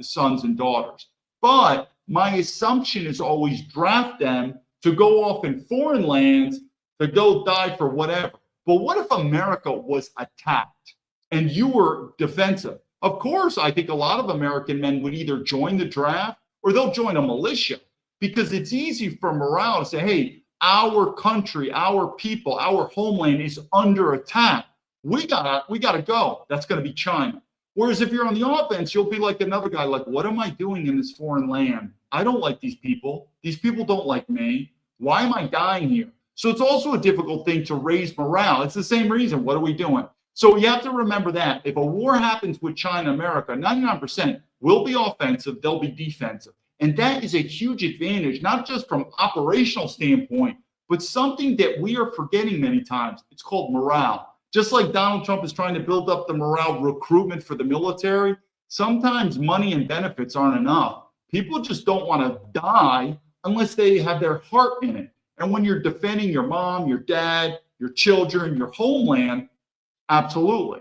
sons and daughters. But my assumption is always draft them to go off in foreign lands to go die for whatever. But what if America was attacked and you were defensive? Of course, I think a lot of American men would either join the draft or they'll join a militia, because it's easy for morale to say, hey, our country, our people, our homeland is under attack. We gotta go. That's going to be China. Whereas if you're on the offense, you'll be like another guy, like, what am I doing in this foreign land? I don't like these people. These people don't like me. Why am I dying here? So it's also a difficult thing to raise morale. It's the same reason. What are we doing? So you have to remember that if a war happens with China, America, 99% will be offensive, they'll be defensive. And that is a huge advantage, not just from operational standpoint, but something that we are forgetting many times. It's called morale. Just like Donald Trump is trying to build up the morale recruitment for the military, sometimes money and benefits aren't enough. People just don't want to die unless they have their heart in it. And when you're defending your mom, your dad, your children, your homeland, absolutely.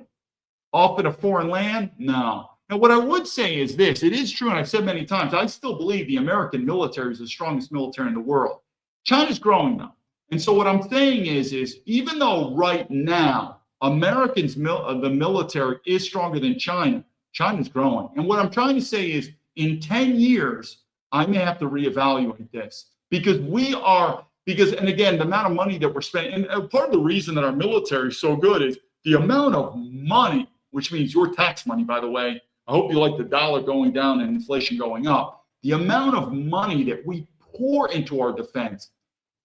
Off in a foreign land? No. Now, what I would say is this. It is true, and I've said many times, I still believe the American military is the strongest military in the world. China's growing, though. And so what I'm saying is even though right now Americans, the military is stronger than China, China's growing. And what I'm trying to say is in 10 years, I may have to reevaluate this because and again, the amount of money that we're spending, and part of the reason that our military is so good is the amount of money, which means your tax money, by the way. I hope you like the dollar going down and inflation going up. The amount of money that we pour into our defense,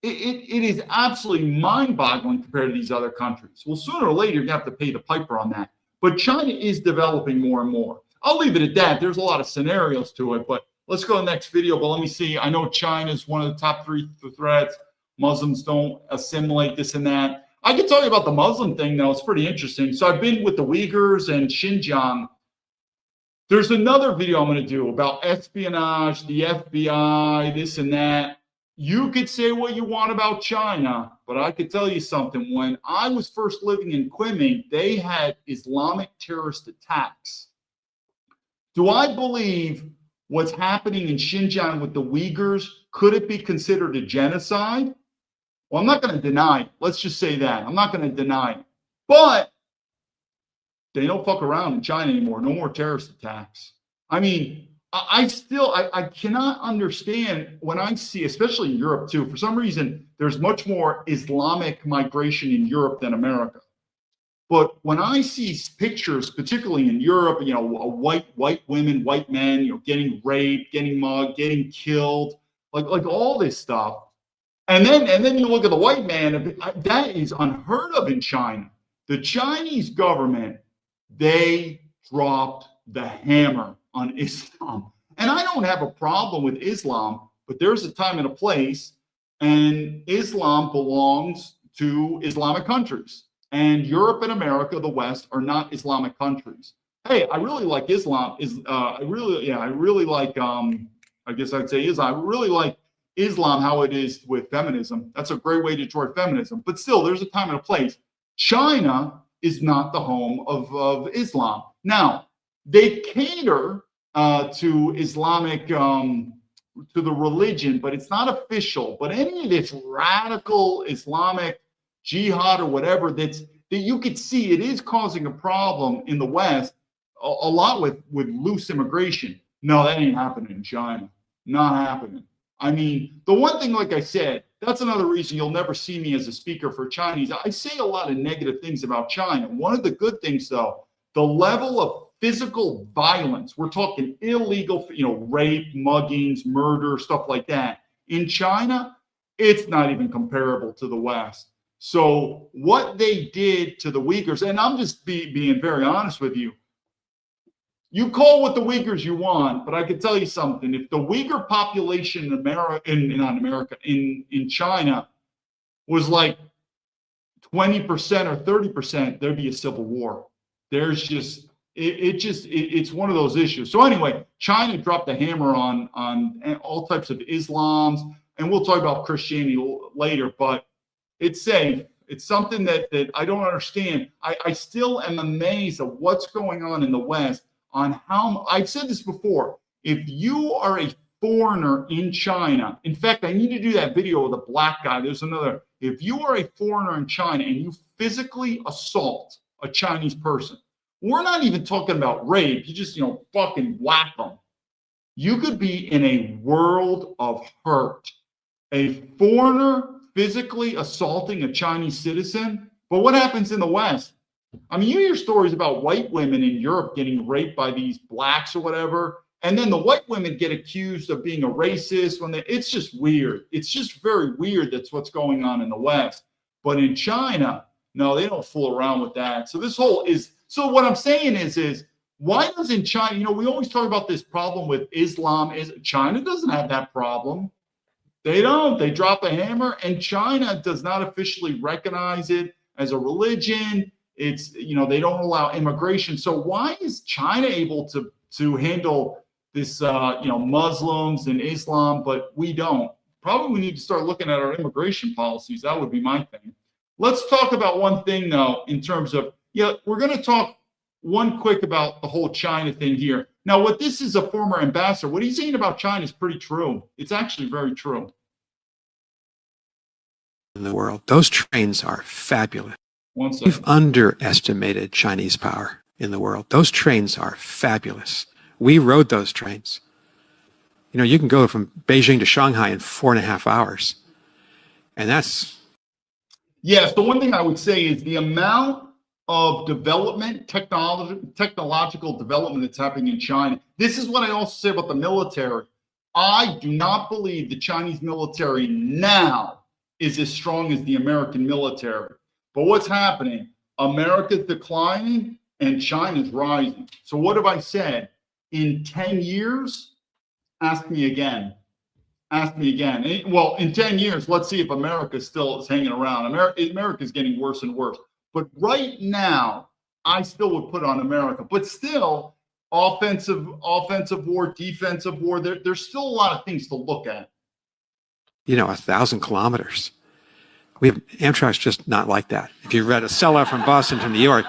it is absolutely mind-boggling compared to these other countries. Well, sooner or later, you're going to have to pay the piper on that. But China is developing more and more. I'll leave it at that. There's a lot of scenarios to it, but let's go to the next video. But let me see. I know China is one of the top 3 threats. Muslims don't assimilate, this and that. I can tell you about the Muslim thing, though. It's pretty interesting. So I've been with the Uyghurs and Xinjiang. There's another video I'm going to do about espionage, the FBI, this and that. You could say what you want about China, but I could tell you something. When I was first living in Kunming, they had Islamic terrorist attacks. Do I believe what's happening in Xinjiang with the Uyghurs, could it be considered a genocide? Well, I'm not going to deny it. Let's just say that. I'm not going to deny it. But they don't fuck around in China anymore. No more terrorist attacks. I mean, I cannot understand when I see, especially in Europe too, for some reason, there's much more Islamic migration in Europe than America. But when I see pictures, particularly in Europe, white women, white men, getting raped, getting mugged, getting killed, like all this stuff. And then you look at the white man, that is unheard of in China. The Chinese government, they dropped the hammer on Islam. And I don't have a problem with Islam, but there's a time and a place, and Islam belongs to Islamic countries. And Europe and America, the West, are not Islamic countries. Hey, I really like Islam. I really like, I guess I'd say Islam. I really like Islam, how it is with feminism. That's a great way to destroy feminism. But still, there's a time and a place. China is not the home of Islam. Now, they cater to Islamic, to the religion, but it's not official. But any of this radical Islamic jihad or whatever that you could see, it is causing a problem in the West a lot with loose immigration. No, that ain't happening in China. Not happening. I mean, the one thing, like I said, that's another reason you'll never see me as a speaker for Chinese. I say a lot of negative things about China. One of the good things, though, the level of physical violence, we're talking illegal, rape, muggings, murder, stuff like that. In China, it's not even comparable to the West. So what they did to the Uyghurs, and I'm just being very honest with you, you call what the Uyghurs you want, but I can tell you something. If the Uyghur population in China was like 20% or 30%, there'd be a civil war. There's just, it's one of those issues. So anyway, China dropped the hammer on all types of Islams, and we'll talk about Christianity later, but it's safe. It's something that I don't understand. I still am amazed at what's going on in the West. On how I've said this before, if you are a foreigner in China, in fact, I need to do that video with a black guy. There's another. If you are a foreigner in China and you physically assault a Chinese person, we're not even talking about rape. You just, fucking whack them. You could be in a world of hurt. A foreigner physically assaulting a Chinese citizen. But what happens in the West? I mean, you hear stories about white women in Europe getting raped by these blacks or whatever, and then the white women get accused of being a racist it's just weird. It's just very weird. That's what's going on in the West. But in China, no, they don't fool around with that. So so what I'm saying is why doesn't China, we always talk about this problem with Islam. China doesn't have that problem. They don't. They drop a hammer, and China does not officially recognize it as a religion. It's, they don't allow immigration. So why is China able to handle this, Muslims and Islam, but we don't? Probably we need to start looking at our immigration policies. That would be my thing. Let's talk about one thing, though, in terms of, we're going to talk one quick about the whole China thing here. Now, what this is a former ambassador. What he's saying about China is pretty true. It's actually very true. In the world, those trains are fabulous. We've underestimated Chinese power in the world. Those trains are fabulous. We rode those trains. You can go from Beijing to Shanghai in 4.5 hours. And that's... Yes, the one thing I would say is the amount of development, technological development that's happening in China. This is what I also say about the military. I do not believe the Chinese military now is as strong as the American military. But what's happening? America's declining and China's rising. So what have I said? In 10 years, ask me again. Ask me again. Well, in 10 years, let's see if America still is hanging around. America's getting worse and worse. But right now, I still would put on America. But still, offensive war, defensive war, there's still a lot of things to look at. 1,000 kilometers. Amtrak's just not like that. If you read a sellout from Boston to New York,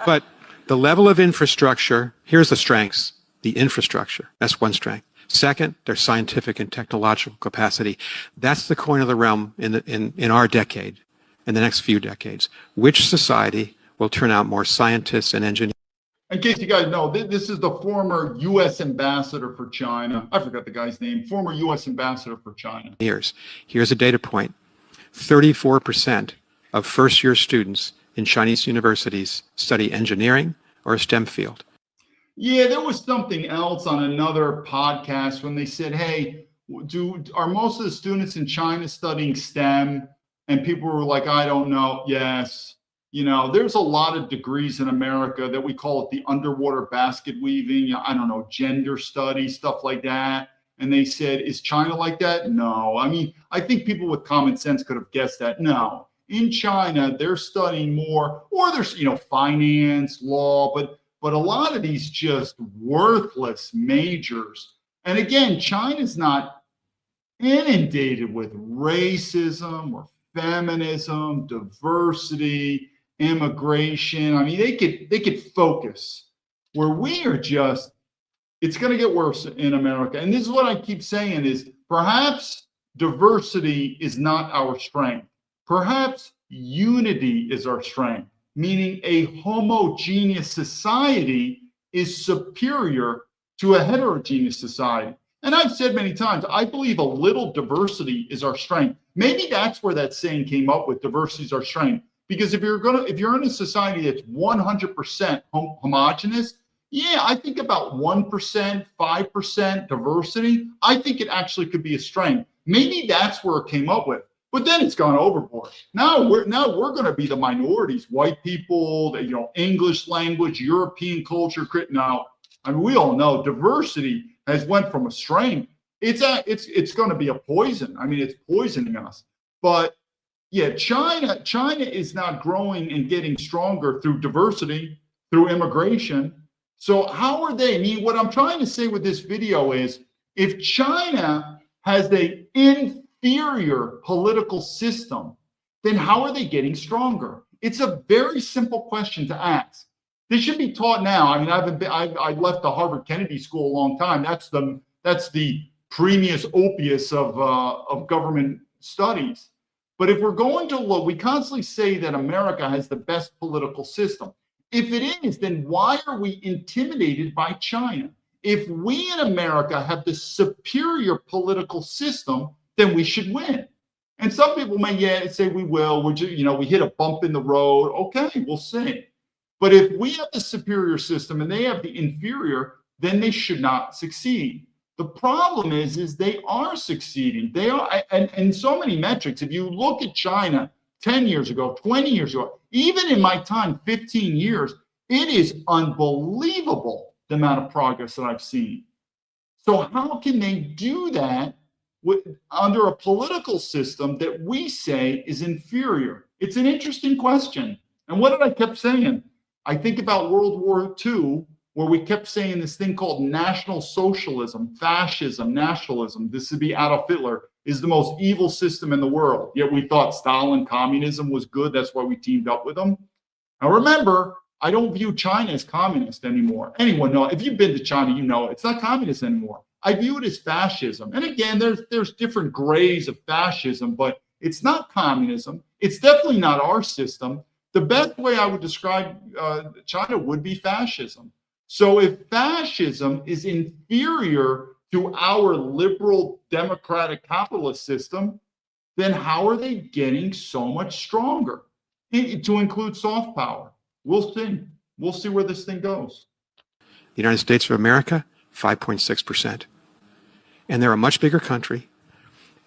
but the level of infrastructure, here's the strengths. The infrastructure, that's one strength. Second, their scientific and technological capacity. That's the coin of the realm in our decade, in the next few decades. Which society will turn out more scientists and engineers? In case you guys know, this is the former U.S. ambassador for China. I forgot the guy's name. Former U.S. ambassador for China. Here's a data point. 34% of first-year students in Chinese universities study engineering or a STEM field. Yeah, there was something else on another podcast when they said, hey, are most of the students in China studying STEM? And people were like, I don't know. Yes. You know, there's a lot of degrees in America that we call it the underwater basket weaving. I don't know, gender studies, stuff like that. And they said, is China like that? No. I mean, I think people with common sense could have guessed that. No. In China, they're studying more, or there's, finance, law, but a lot of these just worthless majors. And again, China's not inundated with racism or feminism, diversity, immigration. I mean, they could focus where we are just, it's going to get worse in America. And this is what I keep saying is perhaps diversity is not our strength. Perhaps unity is our strength, meaning a homogeneous society is superior to a heterogeneous society. And I've said many times, I believe a little diversity is our strength. Maybe that's where that saying came up with, diversity is our strength. Because if you're in a society that's 100% homogenous, yeah, I think about 1%, 5% diversity, I think it actually could be a strength. Maybe that's where it came up with. But then it's gone overboard. Now we're going to be the minorities, white people, English language, European culture. Now, I mean, we all know diversity has went from a strength. It's going to be a poison. I mean, it's poisoning us. But yeah, China is not growing and getting stronger through diversity, through immigration. So how are they? I mean, what I'm trying to say with this video is, if China has an inferior political system, then how are they getting stronger? It's a very simple question to ask. This should be taught now. I mean, I left the Harvard Kennedy School a long time. That's the premius opus of government studies. But if we're going to look, we constantly say that America has the best political system. If it is, then why are we intimidated by China? If we in America have the superior political system, then we should win. And some people may say we will. We hit a bump in the road. Okay, we'll see. But if we have the superior system and they have the inferior, then they should not succeed. The problem is they are succeeding. They are, and so many metrics. If you look at China 10 years ago, 20 years ago, even in my time, 15 years, it is unbelievable the amount of progress that I've seen. So how can they do that under a political system that we say is inferior? It's an interesting question. And what did I keep saying? I think about World War II, where we kept saying this thing called National Socialism, fascism, nationalism. This would be Adolf Hitler, is the most evil system in the world. Yet we thought Stalin, communism was good. That's why we teamed up with them. Now remember, I don't view China as communist anymore. Anyone know? If you've been to China, you know it's not communist anymore. I view it as fascism. And again, there's different grades of fascism, but it's not communism. It's definitely not our system. The best way I would describe China would be fascism. So if fascism is inferior to our liberal democratic capitalist system, then how are they getting so much stronger? To include soft power. We'll see. We'll see where this thing goes. The United States of America, 5.6%. And they're a much bigger country.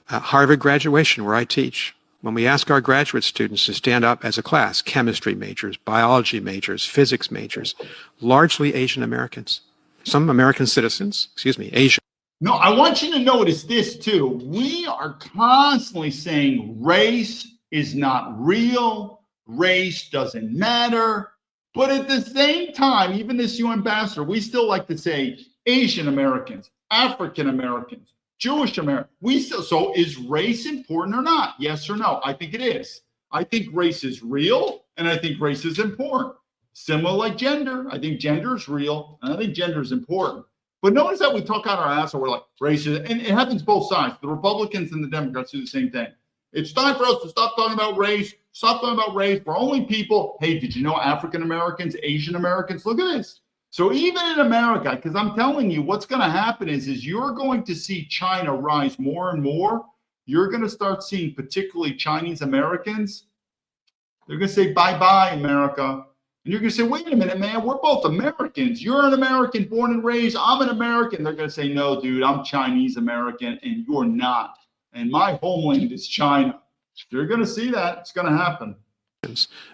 Harvard graduation, where I teach, when we ask our graduate students to stand up as a class, chemistry majors, biology majors, physics majors, largely Asian Americans, some American citizens, Asian. No, I want you to notice this too. We are constantly saying race is not real, race doesn't matter. But at the same time, even this UN ambassador, we still like to say Asian Americans, African Americans, Jewish Americans. So is race important or not? Yes or no? I think it is. I think race is real, and I think race is important. Similar like gender. I think gender is real, and I think gender is important. But notice that we talk out our ass and we're like racist, and it happens both sides. The Republicans and the Democrats do the same thing. It's time for us to stop talking about race. Stop talking about race. We're only people. Hey, did you know African Americans, Asian Americans? Look at this. So even in America, because I'm telling you, what's going to happen is you're going to see China rise more and more. You're going to start seeing particularly Chinese Americans. They're going to say, bye-bye, America. And you're going to say, wait a minute, man, we're both Americans. You're an American born and raised. I'm an American. They're going to say, no, dude, I'm Chinese American and you're not. And my homeland is China. You're going to see that. It's going to happen.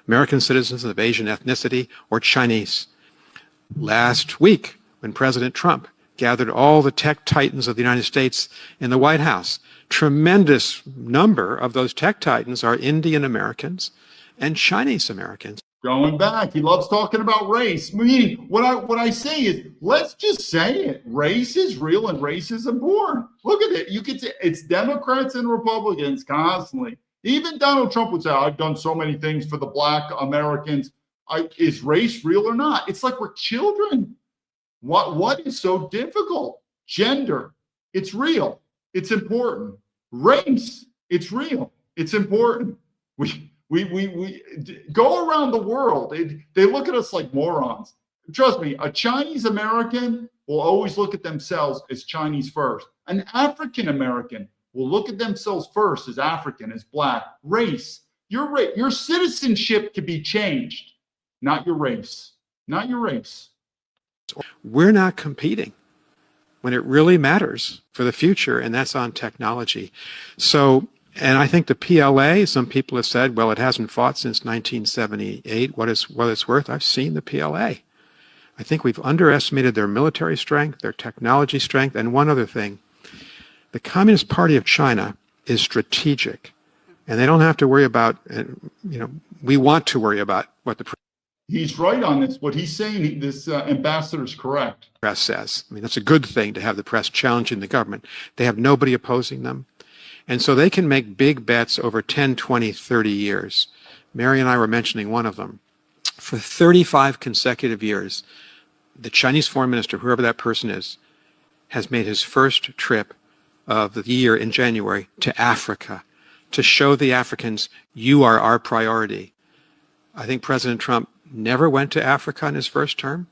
American citizens of Asian ethnicity or Chinese. Last week, when President Trump gathered all the tech titans of the United States in the White House, tremendous number of those tech titans are Indian Americans and Chinese Americans. Going back, he loves talking about race. Meaning, what I say is, let's just say it. Race is real and race is important. Look at it. You can say it's Democrats and Republicans constantly. Even Donald Trump would say, I've done so many things for the Black Americans. Is race real or not? It's like we're children. What is so difficult? Gender, it's real. It's important. Race, it's real. It's important. We go around the world. They look at us like morons. Trust me, a Chinese American will always look at themselves as Chinese first. An African American will look at themselves first as African, as Black. Race, your citizenship can be changed. Not your race. Not your race. We're not competing when it really matters for the future, and that's on technology. So, and I think the PLA, some people have said, well, it hasn't fought since 1978. What it's worth, I've seen the PLA. I think we've underestimated their military strength, their technology strength, and one other thing. The Communist Party of China is strategic, and they don't have to worry about, we want to worry about what the He's right on this. What he's saying, this ambassador is correct. Press says. I mean, that's a good thing to have the press challenging the government. They have nobody opposing them. And so they can make big bets over 10, 20, 30 years. Mary and I were mentioning one of them. For 35 consecutive years, the Chinese foreign minister, whoever that person is, has made his first trip of the year in January to Africa to show the Africans, you are our priority. I think President Trump never went to Africa in his first term.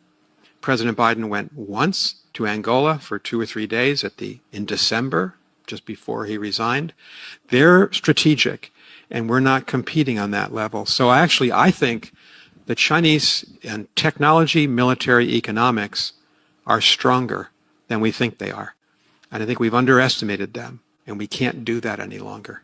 President Biden went once to Angola for 2 or 3 days in December, just before he resigned. They're strategic, and we're not competing on that level. So actually, I think the Chinese and technology, military, economics are stronger than we think they are. And I think we've underestimated them, and we can't do that any longer.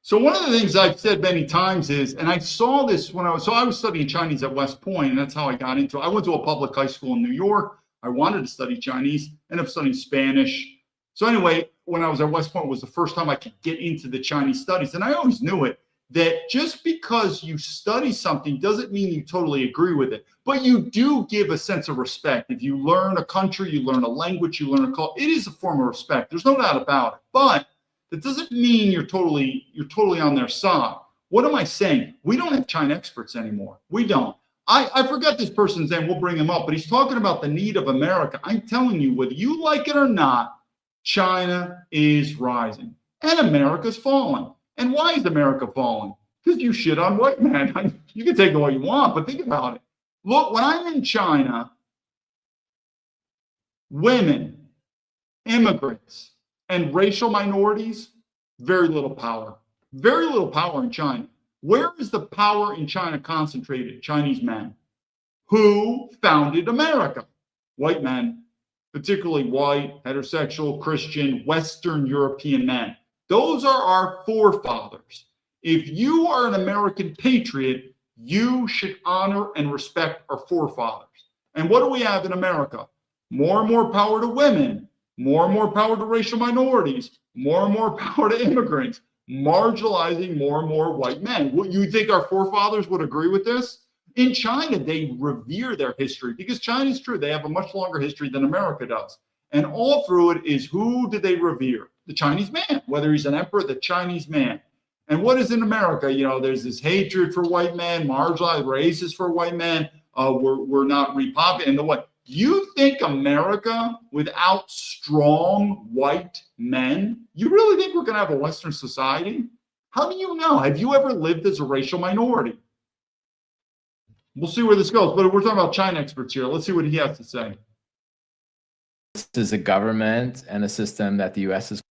So one of the things I've said many times is, and I saw this when I was studying Chinese at West Point, and that's how I got into it. I went to a public high school in New York. I wanted to study Chinese, ended up studying Spanish. So anyway, when I was at West Point, it was the first time I could get into the Chinese studies. And I always knew it, that just because you study something doesn't mean you totally agree with it. But you do give a sense of respect. If you learn a country, you learn a language, you learn a culture, it is a form of respect. There's no doubt about it. But that doesn't mean you're totally on their side. What am I saying? We don't have China experts anymore. We don't. I forgot this person's name. We'll bring him up. But he's talking about the need of America. I'm telling you, whether you like it or not, China is rising. And America's falling. And why is America falling? Because you shit on white man. You can take it what you want, but think about it. Look, when I'm in China, women, immigrants, and racial minorities, very little power. Very little power in China. Where is the power in China concentrated? Chinese men. Who founded America? White men, particularly white, heterosexual, Christian, Western European men. Those are our forefathers. If you are an American patriot, you should honor and respect our forefathers. And what do we have in America? More and more power to women, more and more power to racial minorities, more and more power to immigrants, marginalizing more and more white men. What, you think our forefathers would agree with this? In China, they revere their history because China is true. They have a much longer history than America does. And all through it is, who do they revere? The Chinese man, whether he's an emperor, the Chinese man. And what is in America? You know, there's this hatred for white men, marginalized, racist for white men. We're not repopulating. And the what? do you think America, without strong white men, you really think we're going to have a Western society? How do you know? Have you ever lived as a racial minority? We'll see where this goes, but we're talking about China experts here. Let's see what he has to say. This is a government and a system that the U.S. is,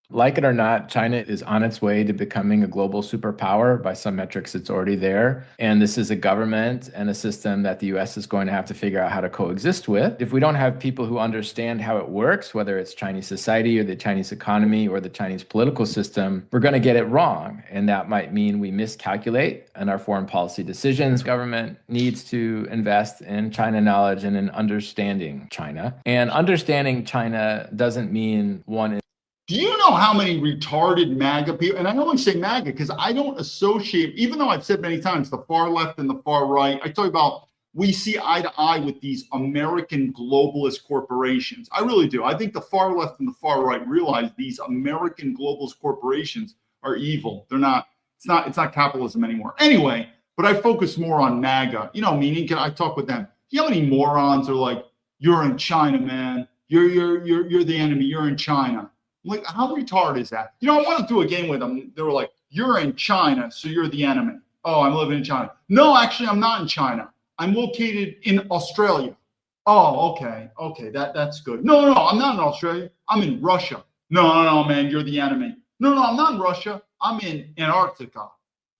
like it or not, China is on its way to becoming a global superpower. By some metrics, it's already there. And this is a government and a system that the U.S. is going to have to figure out how to coexist with. If we don't have people who understand how it works, whether it's Chinese society or the Chinese economy or the Chinese political system, we're going to get it wrong. And that might mean we miscalculate in our foreign policy decisions. Government needs to invest in China knowledge and in understanding China. And understanding China doesn't mean one. Do you know how many retarded MAGA people, and I only say MAGA because I don't associate, even though I've said many times, the far left and the far right, I talk about we see eye to eye with these American globalist corporations. I really do. I think the far left and the far right realize these American globalist corporations are evil. They're not, it's not capitalism anymore. Anyway, but I focus more on MAGA, meaning I talk with them. Do you know how many morons are like, you're in China, man. You're the enemy. You're in China. Like, how retarded is that? I wanted to do a game with them. They were like, you're in China, so you're the enemy. Oh, I'm living in China. No, actually, I'm not in China. I'm located in Australia. Oh, okay. Okay, that's good. No, I'm not in Australia. I'm in Russia. No, man, you're the enemy. No, I'm not in Russia. I'm in Antarctica.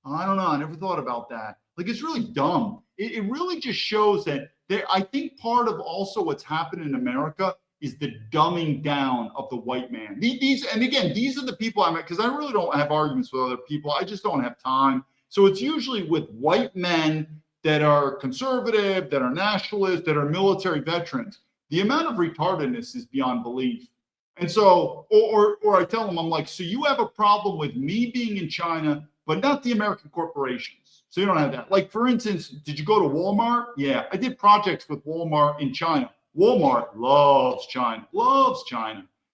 I don't know. I never thought about that. Like, it's really dumb. It really just shows that I think part of also what's happened in America is the dumbing down of the white man. These are the people because I really don't have arguments with other people. I just don't have time. So it's usually with white men that are conservative, that are nationalists, that are military veterans. The amount of retardedness is beyond belief. And so, or I tell them, I'm like, so you have a problem with me being in China, but not the American corporations. So you don't have that. Like, for instance, did you go to Walmart? Yeah, I did projects with Walmart in China. Walmart loves China.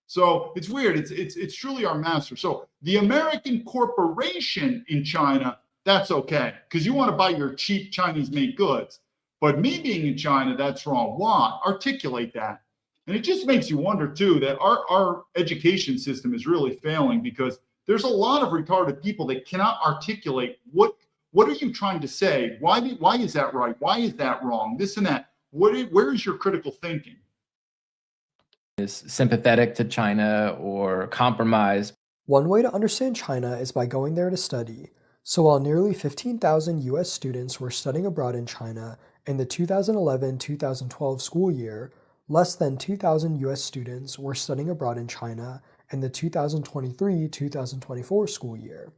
So it's weird. It's truly our master. So the American corporation in China, that's okay, because you want to buy your cheap Chinese-made goods. But me being in China, that's wrong. Why? Articulate that. And it just makes you wonder, too, that our education system is really failing because there's a lot of retarded people that cannot articulate what are you trying to say? Why is that right? Why is that wrong? This and that. Where is your critical thinking? Is sympathetic to China or compromise. One way to understand China is by going there to study. So while nearly 15,000 U.S. students were studying abroad in China in the 2011-2012 school year, less than 2,000 U.S. students were studying abroad in China in the 2023-2024 school year.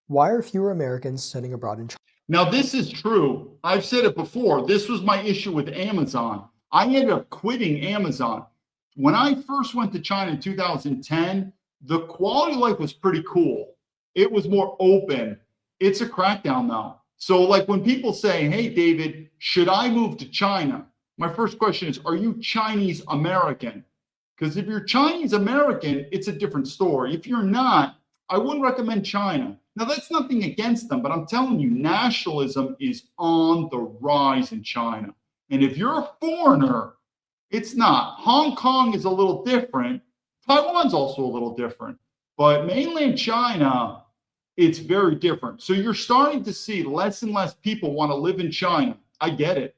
Why are fewer Americans studying abroad in China? Now, this is true. I've said it before. This was my issue with Amazon. I ended up quitting Amazon. When I first went to China in 2010, the quality of life was pretty cool. It was more open. It's a crackdown now. So like when people say, hey, David, should I move to China? My first question is, are you Chinese American? Because if you're Chinese American, it's a different story. If you're not, I wouldn't recommend China. Now, that's nothing against them, but I'm telling you, nationalism is on the rise in China. And if you're a foreigner, it's not. Hong Kong is a little different. Taiwan's also a little different. But mainland China, it's very different. So you're starting to see less and less people want to live in China. I get it.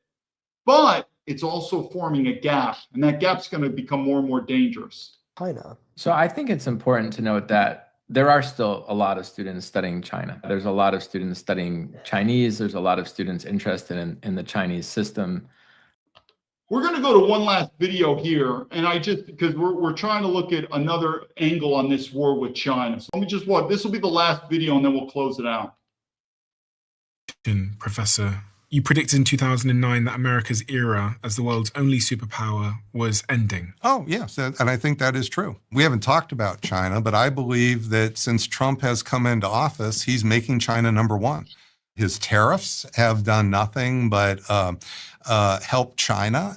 But it's also forming a gap, and that gap's going to become more and more dangerous. China. So I think it's important to note that there are still a lot of students studying China. There's a lot of students studying Chinese. There's a lot of students interested in the Chinese system. We're going to go to one last video here, and because we're trying to look at another angle on this war with China. So let me just watch. This will be the last video, and then we'll close it out. Professor, you predicted in 2009 that America's era as the world's only superpower was ending. Oh, yes, and I think that is true. We haven't talked about China, but I believe that since Trump has come into office, he's making China number one. His tariffs have done nothing but help China.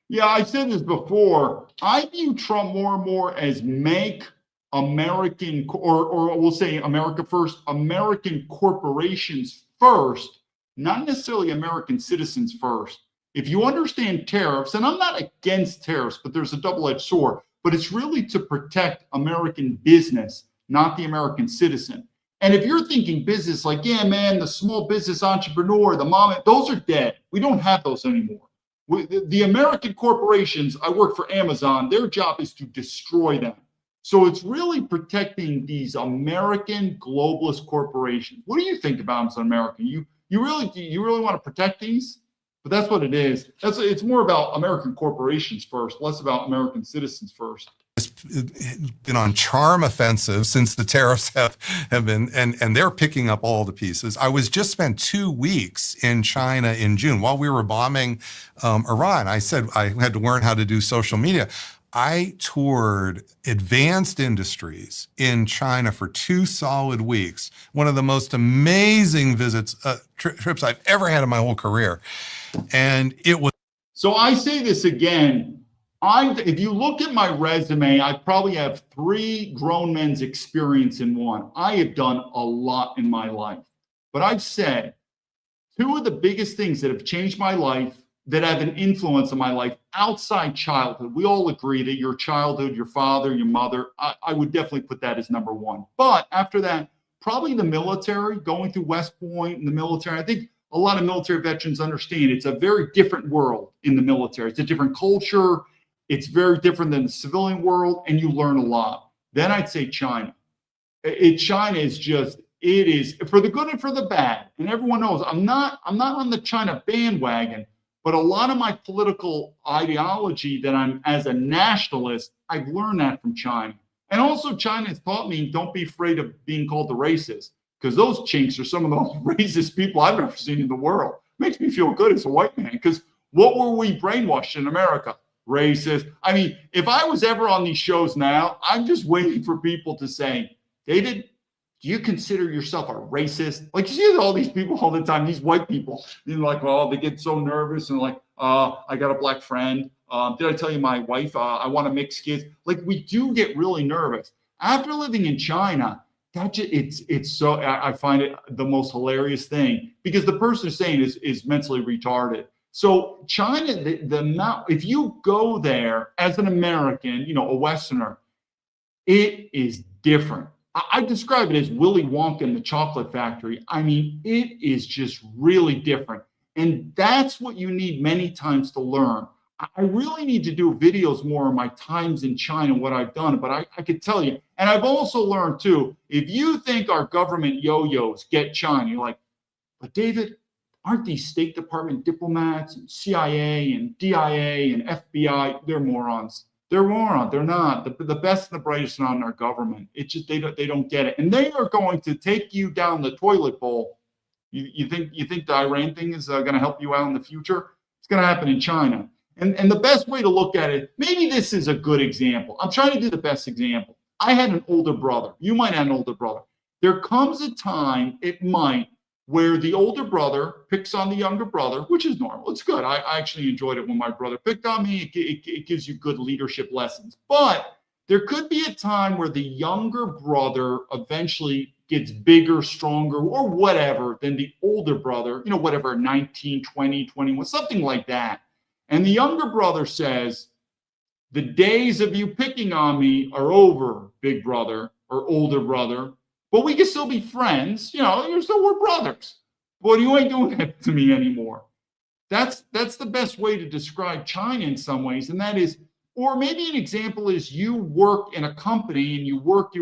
Yeah, I said this before. I view Trump more and more as make American, or we'll say America first, American corporations first, not necessarily American citizens first. If you understand tariffs, and I'm not against tariffs, but there's a double-edged sword, but it's really to protect American business, not the American citizen. And if you're thinking business like, yeah, man, the small business entrepreneur, the mom, those are dead. We don't have those anymore. The American corporations, I work for Amazon, their job is to destroy them. So it's really protecting these American globalist corporations. What do you think about Amazon America? You really want to protect these? But that's what it is. It's more about American corporations first, less about American citizens first. It's been on charm offensive since the tariffs have been, and they're picking up all the pieces. I was just spent 2 weeks in China in June while we were bombing Iran. I said I had to learn how to do social media. I toured advanced industries in China for 2 solid weeks. One of the most amazing trips I've ever had in my whole career. And it was. So I say this again. If you look at my resume, I probably have 3 grown men's experience in one. I have done a lot in my life. But I've said 2 of the biggest things that have changed my life, that have an influence on my life outside childhood. We all agree that your childhood, your father, your mother, I would definitely put that as number 1. But after that, probably the military, going through West Point and the military. I think a lot of military veterans understand it's a very different world in the military. It's a different culture. It's very different than the civilian world, and you learn a lot. Then I'd say China. China is just, it is for the good and for the bad. And everyone knows I'm not on the China bandwagon. But a lot of my political ideology that I'm as a nationalist, I've learned that from China. And also China has taught me, don't be afraid of being called a racist, because those chinks are some of the most racist people I've ever seen in the world. Makes me feel good as a white man, because what were we brainwashed in America? Racist. I mean, if I was ever on these shows now, I'm just waiting for people to say, David, do you consider yourself a racist? Like, you see all these people all the time, these white people, like, oh, they get so nervous and like, I got a black friend. Did I tell you my wife, I want to mix kids? Like, we do get really nervous. After living in China, it's so, I find it the most hilarious thing, because the person saying is mentally retarded. So China, if you go there as an American, a Westerner, it is different. I describe it as Willy Wonka in the Chocolate Factory. I mean, it is just really different. And that's what you need many times to learn. I really need to do videos more on my times in China, what I've done, but I could tell you. And I've also learned too, if you think our government yo-yos get China, you're like, but David, aren't these State Department diplomats and CIA and DIA and FBI, they're morons. They're morons. They're not. The best and the brightest are not in our government. It's just they don't get it. And they are going to take you down the toilet bowl. You think the Iran thing is going to help you out in the future? It's going to happen in China. And the best way to look at it, maybe this is a good example. I'm trying to do the best example. I had an older brother. You might have an older brother. There comes a time, where the older brother picks on the younger brother, which is normal. It's good. I actually enjoyed it when my brother picked on me. It gives you good leadership lessons. But there could be a time where the younger brother eventually gets bigger, stronger, or whatever than the older brother, whatever, 19, 20, 21, something like that. And the younger brother says, the days of you picking on me are over, big brother or older brother. But we can still be friends. We're brothers. But you ain't doing that to me anymore. That's the best way to describe China in some ways. And that is, or maybe an example is you work in a company and you work,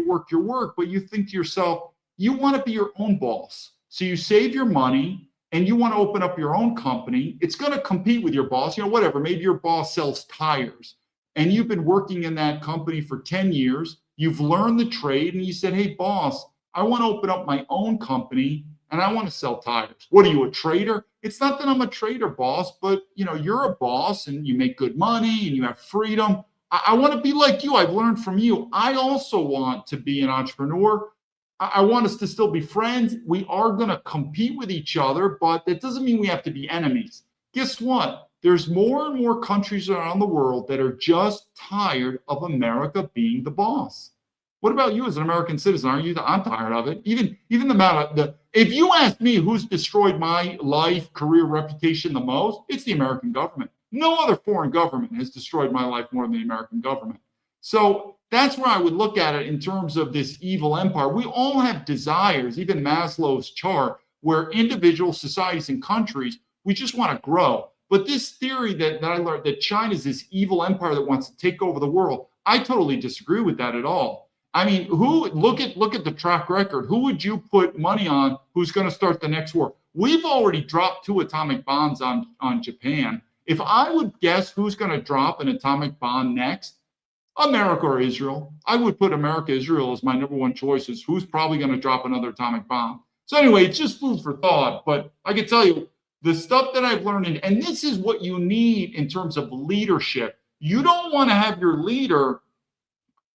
but you think to yourself, you want to be your own boss. So you save your money and you want to open up your own company. It's going to compete with your boss, whatever. Maybe your boss sells tires and you've been working in that company for 10 years. You've learned the trade and you said, hey, boss, I want to open up my own company and I want to sell tires. What are you, a trader? It's not that I'm a trader, boss, but you're a boss and you make good money and you have freedom. I want to be like you. I've learned from you. I also want to be an entrepreneur. I want us to still be friends. We are going to compete with each other, but that doesn't mean we have to be enemies. Guess what? There's more and more countries around the world that are just tired of America being the boss. What about you as an American citizen? Aren't you? I'm tired of it. Even the amount of if you ask me who's destroyed my life, career, reputation the most, it's the American government. No other foreign government has destroyed my life more than the American government. So that's where I would look at it in terms of this evil empire. We all have desires, even Maslow's chart, where individual societies and countries, we just want to grow. But this theory that I learned that China is this evil empire that wants to take over the world, I totally disagree with that at all. I mean, look at the track record. Who would you put money on who's going to start the next war? We've already dropped 2 atomic bombs on Japan. If I would guess who's going to drop an atomic bomb next, America or Israel. I would put America, Israel as my number one choices. Who's probably going to drop another atomic bomb? So anyway, it's just food for thought. But I can tell you the stuff that I've learned, and this is what you need in terms of leadership. You don't want to have your leader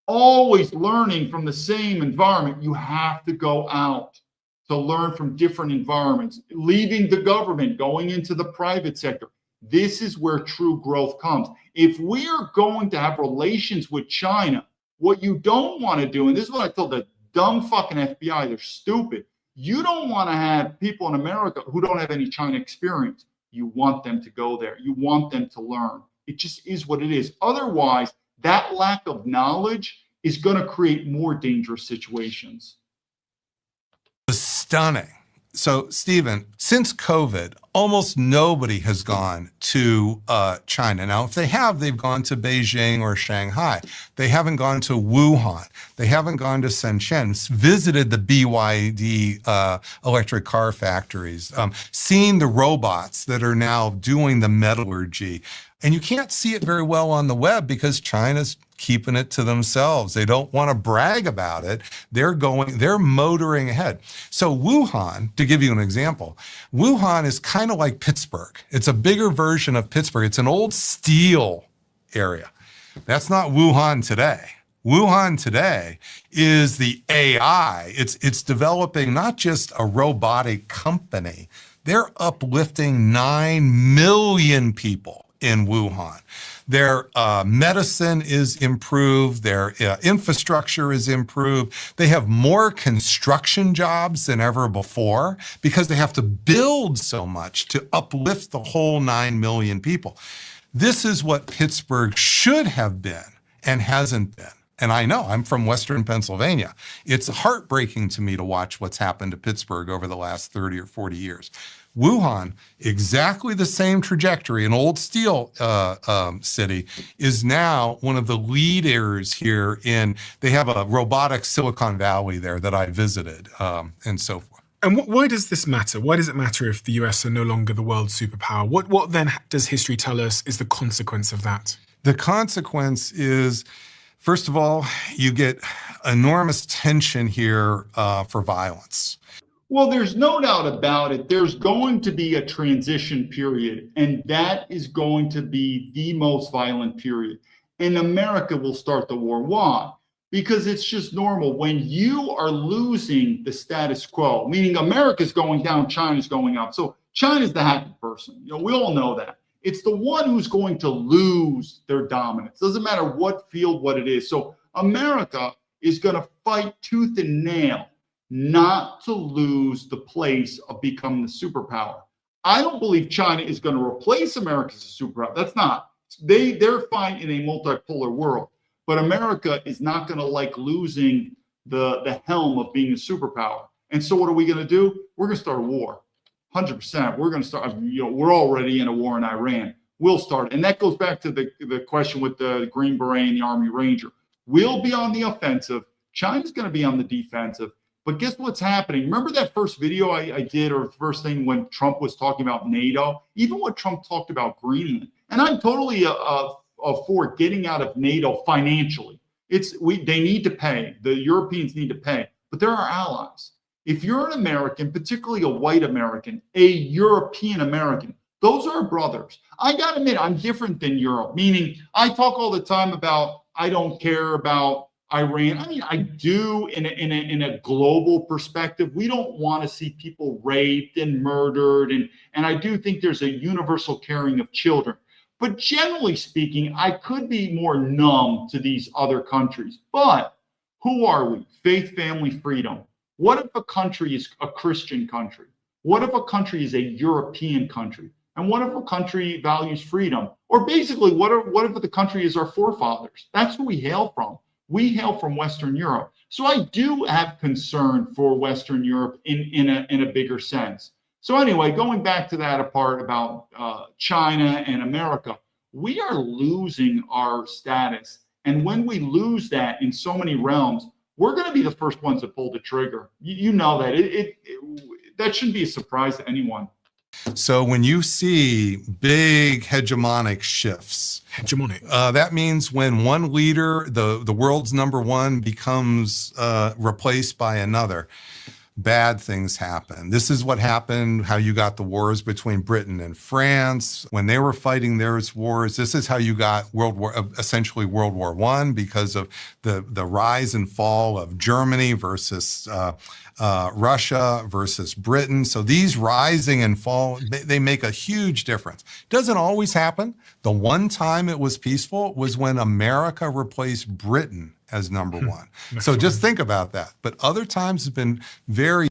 always learning from the same environment. You have to go out to learn from different environments, leaving the government, going into the private sector. This is where true growth comes. If we are going to have relations with China, what you don't want to do, and this is what I told the dumb fucking FBI, they're stupid. You don't want to have people in America who don't have any China experience. You want them to go there. You want them to learn. It just is what it is. Otherwise, that lack of knowledge is going to create more dangerous situations. Stunning. So, Stephen, since COVID, almost nobody has gone to China. Now, if they have, they've gone to Beijing or Shanghai. They haven't gone to Wuhan. They haven't gone to Shenzhen, visited the BYD electric car factories, seen the robots that are now doing the metallurgy. And you can't see it very well on the web because China's keeping it to themselves. They don't want to brag about it. They're motoring ahead. So Wuhan, to give you an example, Wuhan is kind of like Pittsburgh. It's a bigger version of Pittsburgh. It's an old steel area. That's not Wuhan today. Wuhan today is the AI. It's developing not just a robotic company. They're uplifting 9 million people in Wuhan. Their medicine is improved. Their infrastructure is improved. They have more construction jobs than ever before because they have to build so much to uplift the whole 9 million people. This is what Pittsburgh should have been and hasn't been. And I know, I'm from Western Pennsylvania. It's heartbreaking to me to watch what's happened to Pittsburgh over the last 30 or 40 years. Wuhan, exactly the same trajectory, an old steel city, is now one of the leaders here they have a robotic Silicon Valley there that I visited and so forth. And why does this matter? Why does it matter if the US are no longer the world superpower? What then does history tell us is the consequence of that? The consequence is, first of all, you get enormous tension here for violence. Well, there's no doubt about it. There's going to be a transition period, and that is going to be the most violent period. And America will start the war. Why? Because it's just normal. When you are losing the status quo, meaning America's going down, China's going up. So China's the happy person. We all know that. It's the one who's going to lose their dominance. Doesn't matter what field, what it is. So America is going to fight tooth and nail not to lose the place of becoming the superpower. I don't believe China is going to replace America as a superpower. That's not. They're fine in a multipolar world. But America is not going to like losing the helm of being a superpower. And so what are we going to do? We're going to start a war. 100%. We're going to start, we're already in a war in Iran. We'll start. And that goes back to the question with the Green Beret and the Army Ranger. We'll be on the offensive. China's going to be on the defensive. But guess what's happening? Remember that first video I did, or the first thing when Trump was talking about NATO? Even when Trump talked about Greenland. And I'm totally for getting out of NATO financially. They need to pay. The Europeans need to pay. But they're our allies. If you're an American, particularly a white American, a European American, those are brothers. I got to admit, I'm different than Europe, meaning I talk all the time about I don't care about Iran. I mean, I do in a global perspective. We don't want to see people raped and murdered. And I do think there's a universal caring of children. But generally speaking, I could be more numb to these other countries. But Who are we? Faith, family, freedom. What if a country is a Christian country? What if a country is a European country? And what if a country values freedom? Or basically, what if the country is our forefathers? That's who we hail from. We hail from Western Europe. So I do have concern for Western Europe in a bigger sense. So anyway, going back to that part about China and America, we are losing our status. And when we lose that in so many realms, we're going to be the first ones to pull the trigger. You know that. That shouldn't be a surprise to anyone. So when you see big hegemonic shifts, that means when one leader, the world's number one, becomes replaced by another, bad things happen. This is what happened, how you got the wars between Britain and France. When they were fighting their wars, this is how you got essentially World War I, because of the rise and fall of Germany versus Russia versus Britain. So these rising and fall, they make a huge difference. Doesn't always happen. The one time it was peaceful was when America replaced Britain as number one. So just think about that. But other times have been very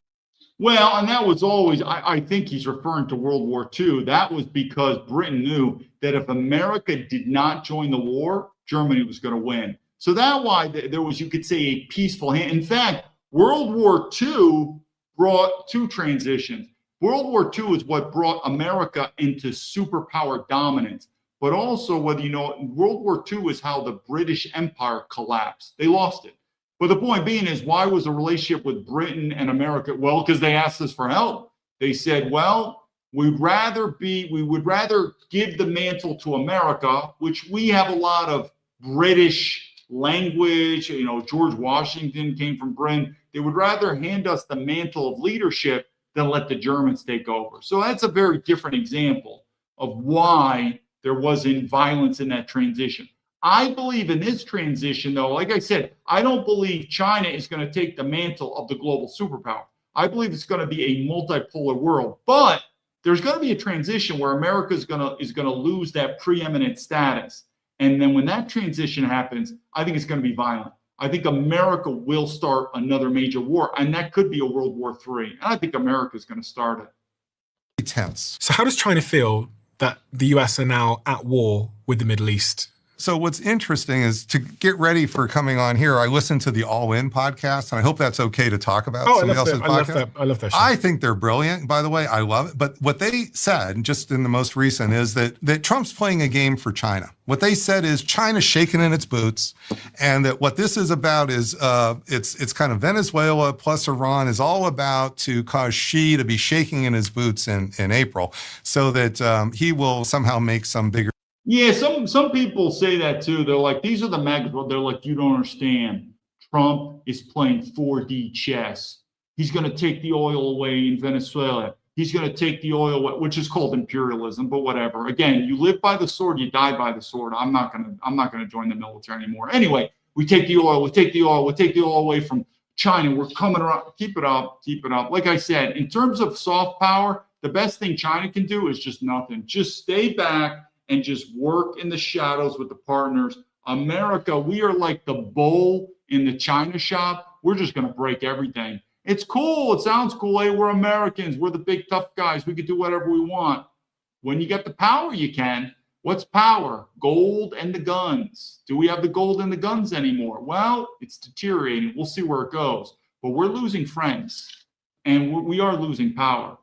well, and that was always, I think he's referring to World War II. That was because Britain knew that if America did not join the war, Germany was going to win. So that's why there was, you could say, a peaceful hand. In fact, World War II brought two transitions. World War II is what brought America into superpower dominance. But also, whether you know, World War II is how the British Empire collapsed. They lost it. But the point being is, why was the relationship with Britain and America? Well, because they asked us for help. They said, well, we would rather give the mantle to America, which we have a lot of British language. You know, George Washington came from Britain. They would rather hand us the mantle of leadership than let the Germans take over. So that's a very different example of why there wasn't violence in that transition. I believe in this transition, though, like I said, I don't believe China is going to take the mantle of the global superpower. I believe it's going to be a multipolar world, but there's going to be a transition where America is going to lose that preeminent status. And then when that transition happens, I think it's going to be violent. I think America will start another major war, and that could be a World War III. And I think America is going to start it. Tense. So how does China feel that the US are now at war with the Middle East? So what's interesting is, to get ready for coming on here, I listened to the All In podcast, and I hope that's okay to talk about somebody else's podcast. I love that show. I think they're brilliant, by the way. I love it. But what they said, just in the most recent, is that Trump's playing a game for China. What they said is China's shaking in its boots, and that what this is about is it's kind of Venezuela plus Iran is all about to cause Xi to be shaking in his boots in April, so that he will somehow make some bigger. Yeah, some people say that too. They're like, these are the mags. They're like, you don't understand. Trump is playing 4D chess. He's going to take the oil away in Venezuela. He's going to take the oil away, which is called imperialism, but whatever. Again, you live by the sword, you die by the sword. I'm not going to join the military anymore. Anyway, we take the oil away from China. We're coming around. Keep it up. Like I said, in terms of soft power, the best thing China can do is just nothing. Just stay back and just work in the shadows with the partners. America, we are like the bull in the China shop. We're just going to break everything. It's cool. It sounds cool. Hey, we're Americans. We're the big tough guys. We can do whatever we want. When you get the power, you can. What's power? Gold and the guns. Do we have the gold and the guns anymore? Well, it's deteriorating. We'll see where it goes. But we're losing friends, and we are losing power.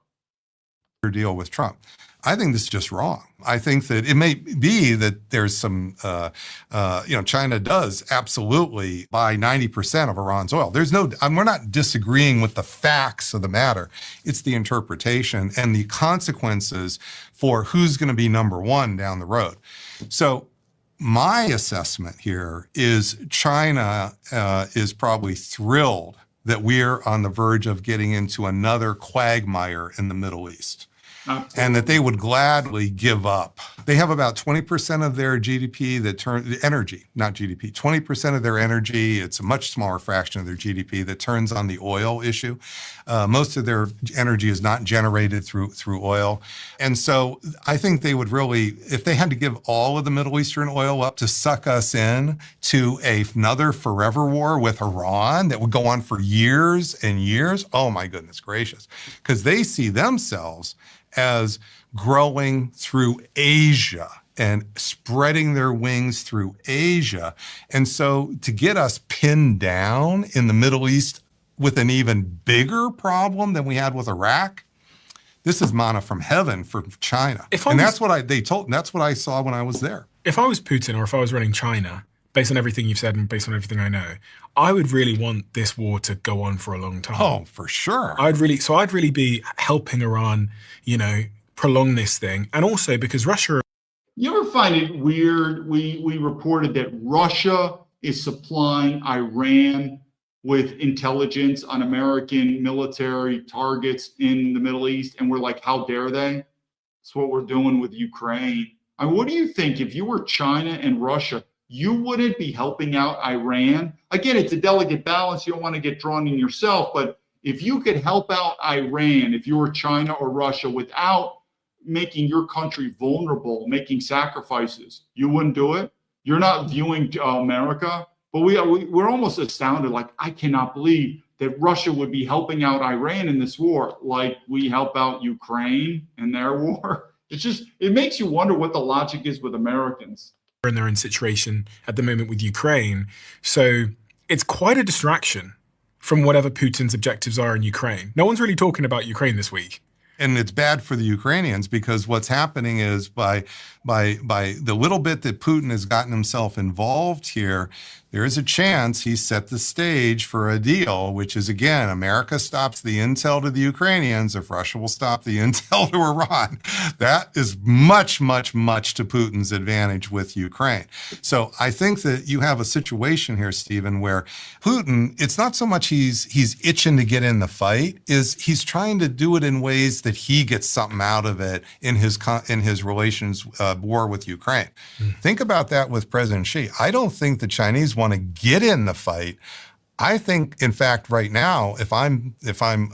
Deal with Trump. I think this is just wrong. I think that it may be that there's some, China does absolutely buy 90% of Iran's oil. We're not disagreeing with the facts of the matter. It's the interpretation and the consequences for who's going to be number one down the road. So my assessment here is China is probably thrilled that we're on the verge of getting into another quagmire in the Middle East. and that they would gladly give up. They have about 20% of their GDP energy, not GDP, 20% of their energy. It's a much smaller fraction of their GDP that turns on the oil issue. Most of their energy is not generated through oil. And so I think they would really, if they had to give all of the Middle Eastern oil up to suck us in to another forever war with Iran that would go on for years and years, oh my goodness gracious, because they see themselves as growing through Asia and spreading their wings through Asia. And so to get us pinned down in the Middle East with an even bigger problem than we had with Iraq, this is manna from heaven for China. That's what I saw when I was there. If I was Putin or if I was running China, based on everything you've said and based on everything I know, I would really want this war to go on for a long time. Oh, for sure. I'd really be helping Iran, prolong this thing. And also because Russia... You ever find it weird? We reported that Russia is supplying Iran with intelligence on American military targets in the Middle East. And we're like, how dare they? That's what we're doing with Ukraine. I mean, what do you think if you were China and Russia, you wouldn't be helping out Iran? Again, it's a delicate balance. You don't want to get drawn in yourself. But if you could help out Iran, if you were China or Russia, without making your country vulnerable, making sacrifices, you wouldn't do it? You're not viewing America. But we're almost astounded. Like, I cannot believe that Russia would be helping out Iran in this war like we help out Ukraine in their war. It makes you wonder what the logic is with Americans. In their own situation at the moment with Ukraine. So it's quite a distraction from whatever Putin's objectives are in Ukraine. No one's really talking about Ukraine this week. And it's bad for the Ukrainians because what's happening is by the little bit that Putin has gotten himself involved here, there is a chance he set the stage for a deal, which is, again, America stops the intel to the Ukrainians if Russia will stop the intel to Iran. That is much, much, much to Putin's advantage with Ukraine. So I think that you have a situation here, Stephen, where Putin, it's not so much he's itching to get in the fight, is he's trying to do it in ways that he gets something out of it in his relations war with Ukraine. Think about that with President Xi. I don't think the Chinese want to get in the fight. I think, in fact, right now, if I'm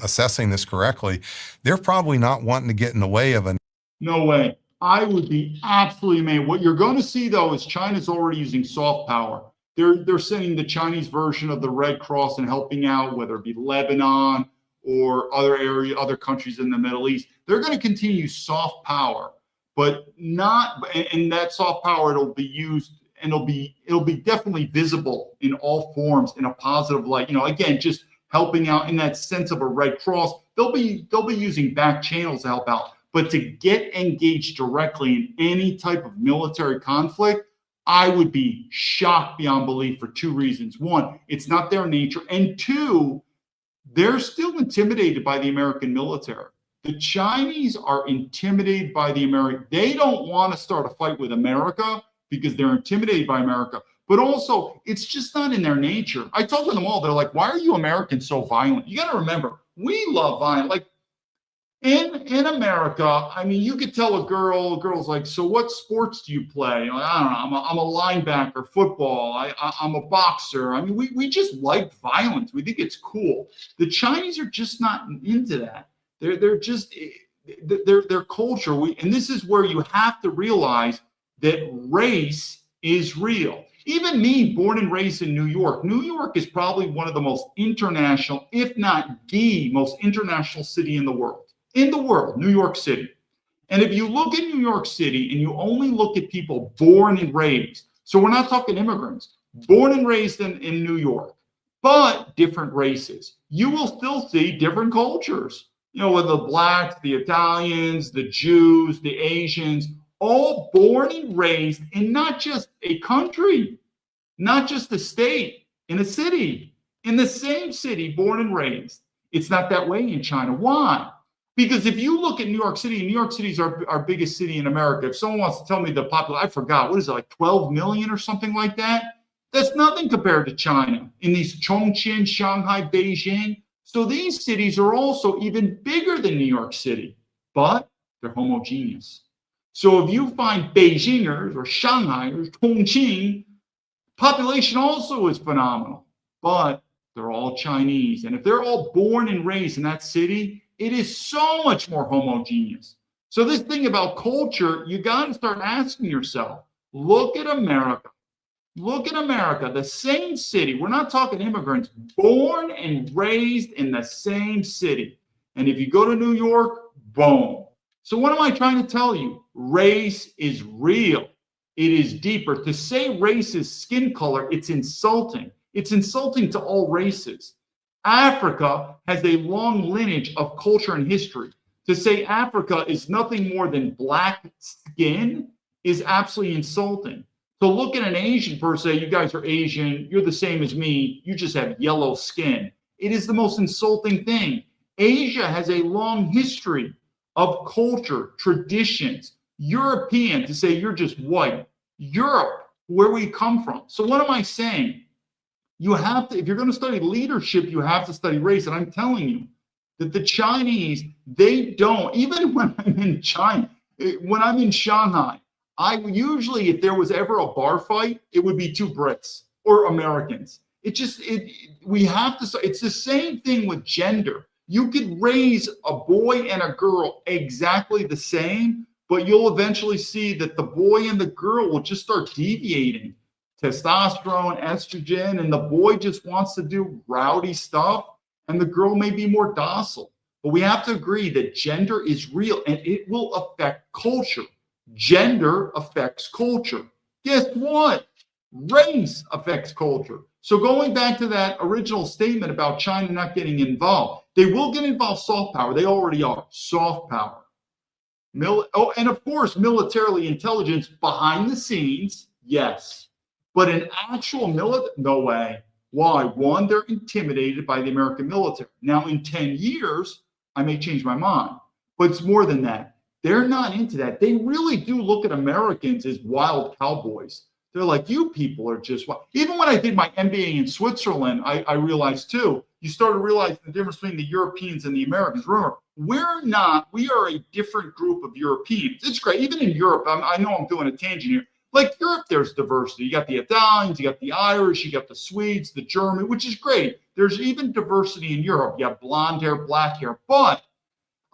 assessing this correctly, they're probably not wanting to get in the way of a... No way. I would be absolutely amazed. What you're going to see, though, is China's already using soft power. They're sending the Chinese version of the Red Cross and helping out, whether it be Lebanon or other countries in the Middle East. They're going to continue soft power, but not, and that soft power, it'll be used and it'll be definitely visible in all forms in a positive light. Again, just helping out in that sense of a Red Cross. They'll be using back channels to help out, but to get engaged directly in any type of military conflict, I would be shocked beyond belief for two reasons. One, it's not their nature, and two, they're still intimidated by the American military. The Chinese are intimidated by the American. They don't want to start a fight with America because they're intimidated by America. But also, it's just not in their nature. I talk to them all. They're like, why are you Americans so violent? You got to remember, we love violence. Like in America, I mean, you could tell a girl's like, so what sports do you play? Like, I don't know. I'm a linebacker, football. I'm a boxer. I mean, we just like violence. We think it's cool. The Chinese are just not into that. They're just their culture. And this is where you have to realize that race is real. Even me, born and raised in New York is probably one of the most international, if not the most international city in the world. New York City. And if you look at New York City and you only look at people born and raised, so we're not talking immigrants, born and raised in New York, but different races, you will still see different cultures. With the blacks, the Italians, the Jews, the Asians, all born and raised in not just a country, not just a state, in a city, in the same city, born and raised. It's not that way in China. Why? Because if you look at New York City, New York City is our biggest city in America. If someone wants to tell me the population, I forgot, what is it, like 12 million or something like that? That's nothing compared to China. In these Chongqing, Shanghai, Beijing. So these cities are also even bigger than New York City. But They're homogeneous. So if you find Beijingers or Shanghaiers, Chongqing, population also is phenomenal, but they're all Chinese. And if they're all born and raised in that city, it is so much more homogeneous. So this thing about culture, you got to start asking yourself, look at America. Look at America, the same city. We're not talking immigrants, born and raised in the same city. And if you go to New York, boom. So what am I trying to tell you? Race is real. It is deeper. To say race is skin color, it's insulting. It's insulting to all races. Africa has a long lineage of culture and history. To say Africa is nothing more than black skin is absolutely insulting. So look at an Asian person, say, you guys are Asian, you're the same as me, you just have yellow skin. It is the most insulting thing. Asia has a long history of culture, traditions. European, to say you're just white. Europe, where we come from. So what am I saying? You have to, if you're going to study leadership, you have to study race. And I'm telling you that the Chinese, they don't, even when I'm in China, when I'm in Shanghai, I usually, if there was ever a bar fight, it would be two Brits or Americans. We have to, it's the same thing with gender. You could raise a boy and a girl exactly the same, but you'll eventually see that the boy and the girl will just start deviating. Testosterone, estrogen, and the boy just wants to do rowdy stuff, and the girl may be more docile. But we have to agree that gender is real and it will affect culture. Gender affects culture. Guess what? Race affects culture. So going back to that original statement about China not getting involved, they will get involved soft power. They already are. Soft power. And of course, militarily intelligence behind the scenes, yes. But an actual military, no way. Why? One, they're intimidated by the American military. Now, in 10 years, I may change my mind. But it's more than that. They're not into that. They really do look at Americans as wild cowboys. They're like, you people are just wild. Even when I did my MBA in Switzerland, I realized too, you start to realize the difference between the Europeans and the Americans. Remember, we are a different group of Europeans. It's great. Even in Europe, I know I'm doing a tangent here. Like Europe, there's diversity. You got the Italians, you got the Irish, you got the Swedes, the German, which is great. There's even diversity in Europe. You have blonde hair, black hair. But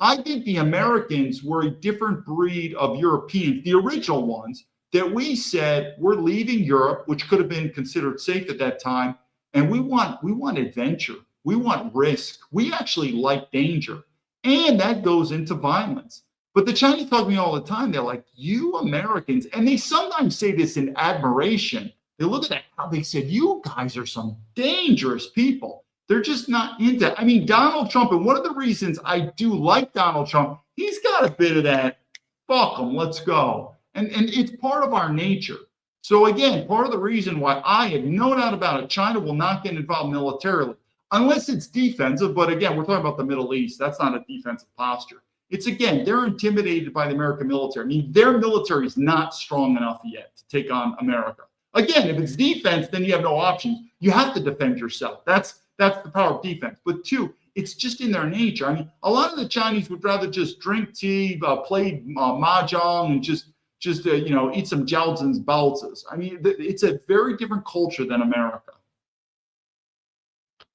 I think the Americans were a different breed of Europeans, the original ones, that we said we're leaving Europe, which could have been considered safe at that time, and we want adventure. We want risk. We actually like danger. And that goes into violence. But the Chinese talk to me all the time. They're like, you Americans, and they sometimes say this in admiration. They look at that, how they said, you guys are some dangerous people. They're just not into it. I mean, Donald Trump, and one of the reasons I do like Donald Trump, he's got a bit of that, fuck them, let's go. And it's part of our nature. So again, part of the reason why I have no doubt about it, China will not get involved militarily, unless it's defensive. But again, we're talking about the Middle East. That's not a defensive posture. It's, again, they're intimidated by the American military. I mean, their military is not strong enough yet to take on America. Again, if it's defense, then you have no options. You have to defend yourself. That's the power of defense. But two, it's just in their nature. I mean, a lot of the Chinese would rather just drink tea, play mahjong, and just eat some jiaozhen's baozas. I mean, it's a very different culture than America.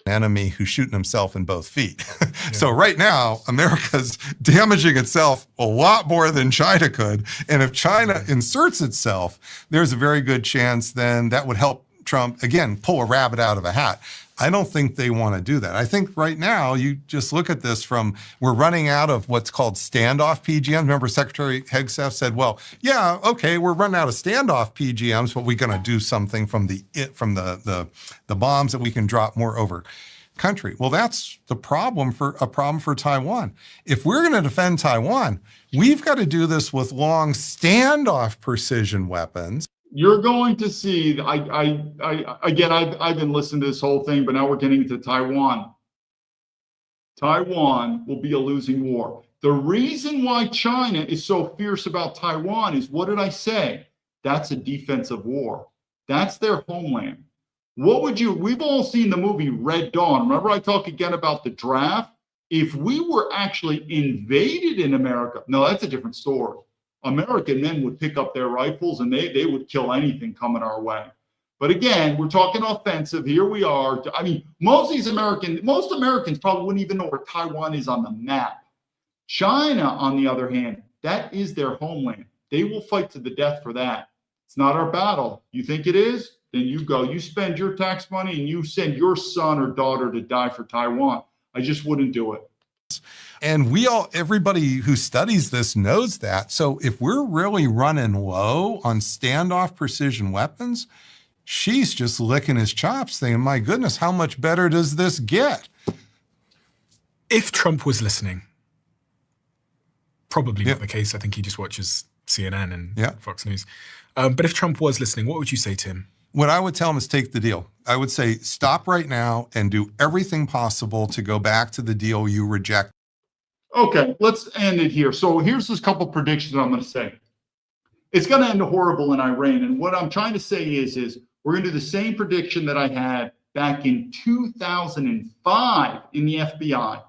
Enemy who's shooting himself in both feet. So right now, America's damaging itself a lot more than China could. And if China inserts itself, there's a very good chance then that would help Trump, again, pull a rabbit out of a hat. I don't think they want to do that. I think right now, you just look at this from, we're running out of what's called standoff PGMs. Remember Secretary Hegseth said, well, yeah, okay, we're running out of standoff PGMs, but we're going to do something from the bombs that we can drop more over country. Well, that's a problem for Taiwan. If we're going to defend Taiwan, we've got to do this with long standoff precision weapons. You're going to see, I've been listening to this whole thing, but now we're getting into Taiwan. Taiwan will be a losing war. The reason why China is so fierce about Taiwan is, what did I say? That's a defensive war. That's their homeland. We've all seen the movie Red Dawn. Remember I talk again about the draft? If we were actually invaded in America, no, that's a different story. American men would pick up their rifles and they would kill anything coming our way. But again, we're talking offensive. Here we are. I mean, most Americans probably wouldn't even know where Taiwan is on the map. China, on the other hand, that is their homeland. They will fight to the death for that. It's not our battle. You think it is? Then you go. You spend your tax money and you send your son or daughter to die for Taiwan. I just wouldn't do it. And everybody who studies this knows that. So if we're really running low on standoff precision weapons, she's just licking his chops thinking, my goodness, how much better does this get? If Trump was listening, probably not the case. I think he just watches CNN and Fox News. But if Trump was listening, what would you say to him? What I would tell him is take the deal. I would say stop right now and do everything possible to go back to the deal you reject. Okay, let's end it here. So here's this couple predictions I'm going to say. It's going to end horrible in Iran. And what I'm trying to say is we're going to do the same prediction that I had back in 2005 in the FBI.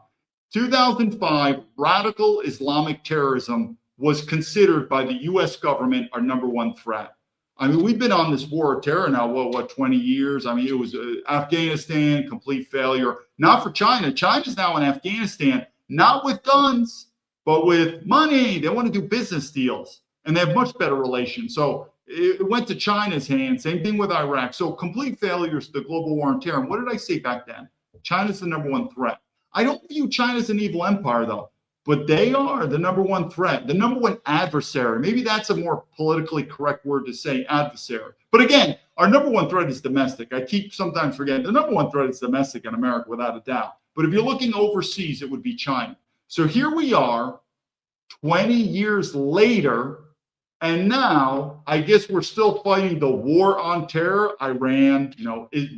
2005, radical Islamic terrorism was considered by the U.S. government our number one threat. I mean, we've been on this war of terror now, what 20 years? I mean, it was Afghanistan, complete failure. Not for China. China's now in Afghanistan, not with guns, but with money. They want to do business deals, and they have much better relations. So it went to China's hands. Same thing with Iraq. So complete failures to the global war on terror. And what did I say back then? China's the number one threat. I don't view China as an evil empire, though. But they are the number one threat, the number one adversary. Maybe that's a more politically correct word to say, adversary. But again, our number one threat is domestic. I keep sometimes forgetting the number one threat is domestic in America, without a doubt. But if you're looking overseas, it would be China. So here we are, 20 years later, and now I guess we're still fighting the war on terror, Iran,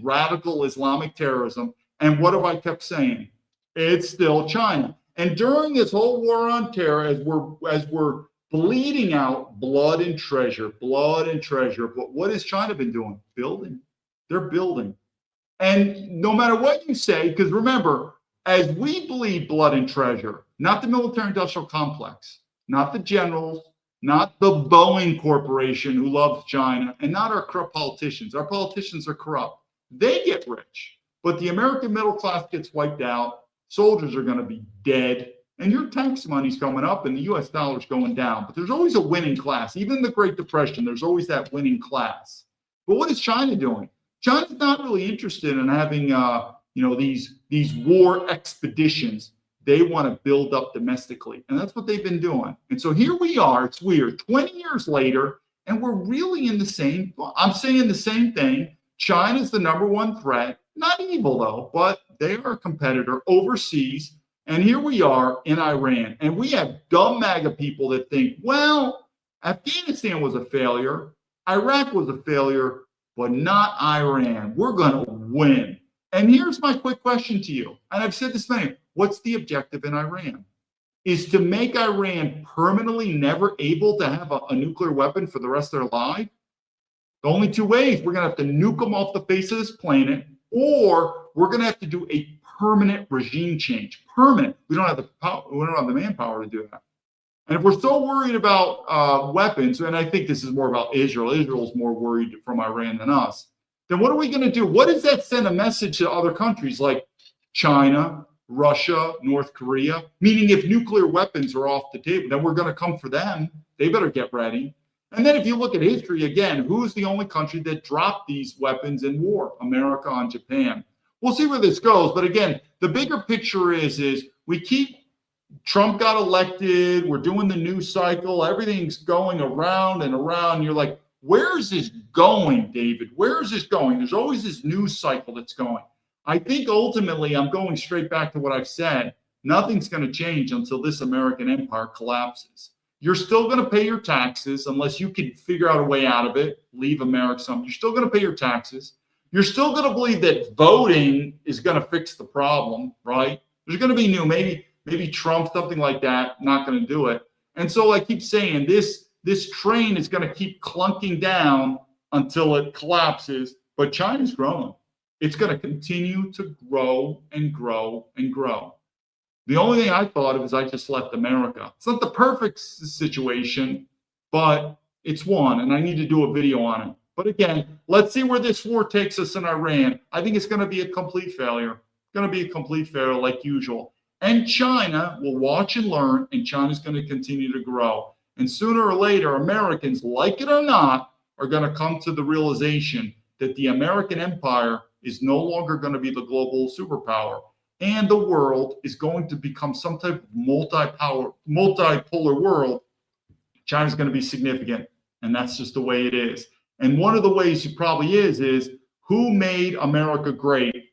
radical Islamic terrorism. And what have I kept saying? It's still China. And during this whole war on terror, as we're bleeding out blood and treasure, but what has China been doing? Building. They're building. And no matter what you say, because remember, as we bleed blood and treasure, not the military-industrial complex, not the generals, not the Boeing Corporation who loves China, and not our corrupt politicians. Our politicians are corrupt. They get rich, but the American middle class gets wiped out. Soldiers are going to be dead, and your tax money's coming up and the U.S. dollar's going down. But there's always a winning class. Even in the Great Depression, there's always that winning class. But what is China doing? China's not really interested in having, these war expeditions. They want to build up domestically, and that's what they've been doing. And so here we are. It's weird. 20 years later, and we're really in the same. I'm saying the same thing. China's the number one threat. Not evil, though, but they are a competitor overseas. And here we are in Iran. And we have dumb MAGA people that think, well, Afghanistan was a failure. Iraq was a failure, but not Iran. We're going to win. And here's my quick question to you. And I've said this many. What's the objective in Iran? Is to make Iran permanently never able to have a nuclear weapon for the rest of their life? The only two ways, we're going to have to nuke them off the face of this planet, or we're going to have to do a permanent regime change. Permanent. We don't have the power, we don't have the manpower to do that. And if we're so worried about weapons, and I think this is more about Israel, Israel's more worried from Iran than us, then what are we going to do? What does that send a message to other countries like China, Russia, North Korea? Meaning if nuclear weapons are off the table, then we're going to come for them. They better get ready. And then if you look at history again, who's the only country that dropped these weapons in war? America and Japan. We'll see where this goes. But again, the bigger picture is we keep, Trump got elected, we're doing the news cycle, everything's going around and around. You're like, where is this going, David? Where is this going? There's always this news cycle that's going. I think ultimately I'm going straight back to what I've said. Nothing's going to change until this American empire collapses. You're still going to pay your taxes unless you can figure out a way out of it, leave America something. You're still going to pay your taxes. You're still going to believe that voting is going to fix the problem, right? There's going to be maybe Trump, something like that, not going to do it. And so I keep saying this train is going to keep clunking down until it collapses, but China's growing. It's going to continue to grow and grow and grow. The only thing I thought of is I just left America. It's not the perfect situation, but it's one, and I need to do a video on it. But again, let's see where this war takes us in Iran. I think it's going to be a complete failure. It's going to be a complete failure like usual. And China will watch and learn, and China's going to continue to grow. And sooner or later, Americans, like it or not, are going to come to the realization that the American empire is no longer going to be the global superpower. And the world is going to become some type of multipolar world. China's going to be significant. And that's just the way it is. And one of the ways it probably is who made America great?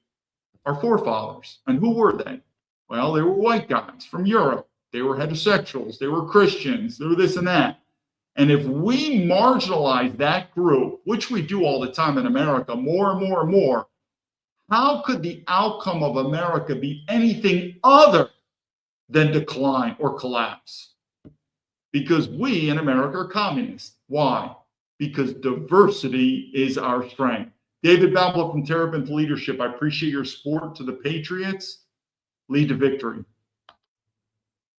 Our forefathers. And who were they? Well, they were white guys from Europe. They were heterosexuals. They were Christians. They were this and that. And if we marginalize that group, which we do all the time in America, more and more and more, how could the outcome of America be anything other than decline or collapse? Because we in America are communists. Why? Because diversity is our strength. David Baumblatt from Terrapin to Leadership. I appreciate your support to the Patriots. Lead to victory.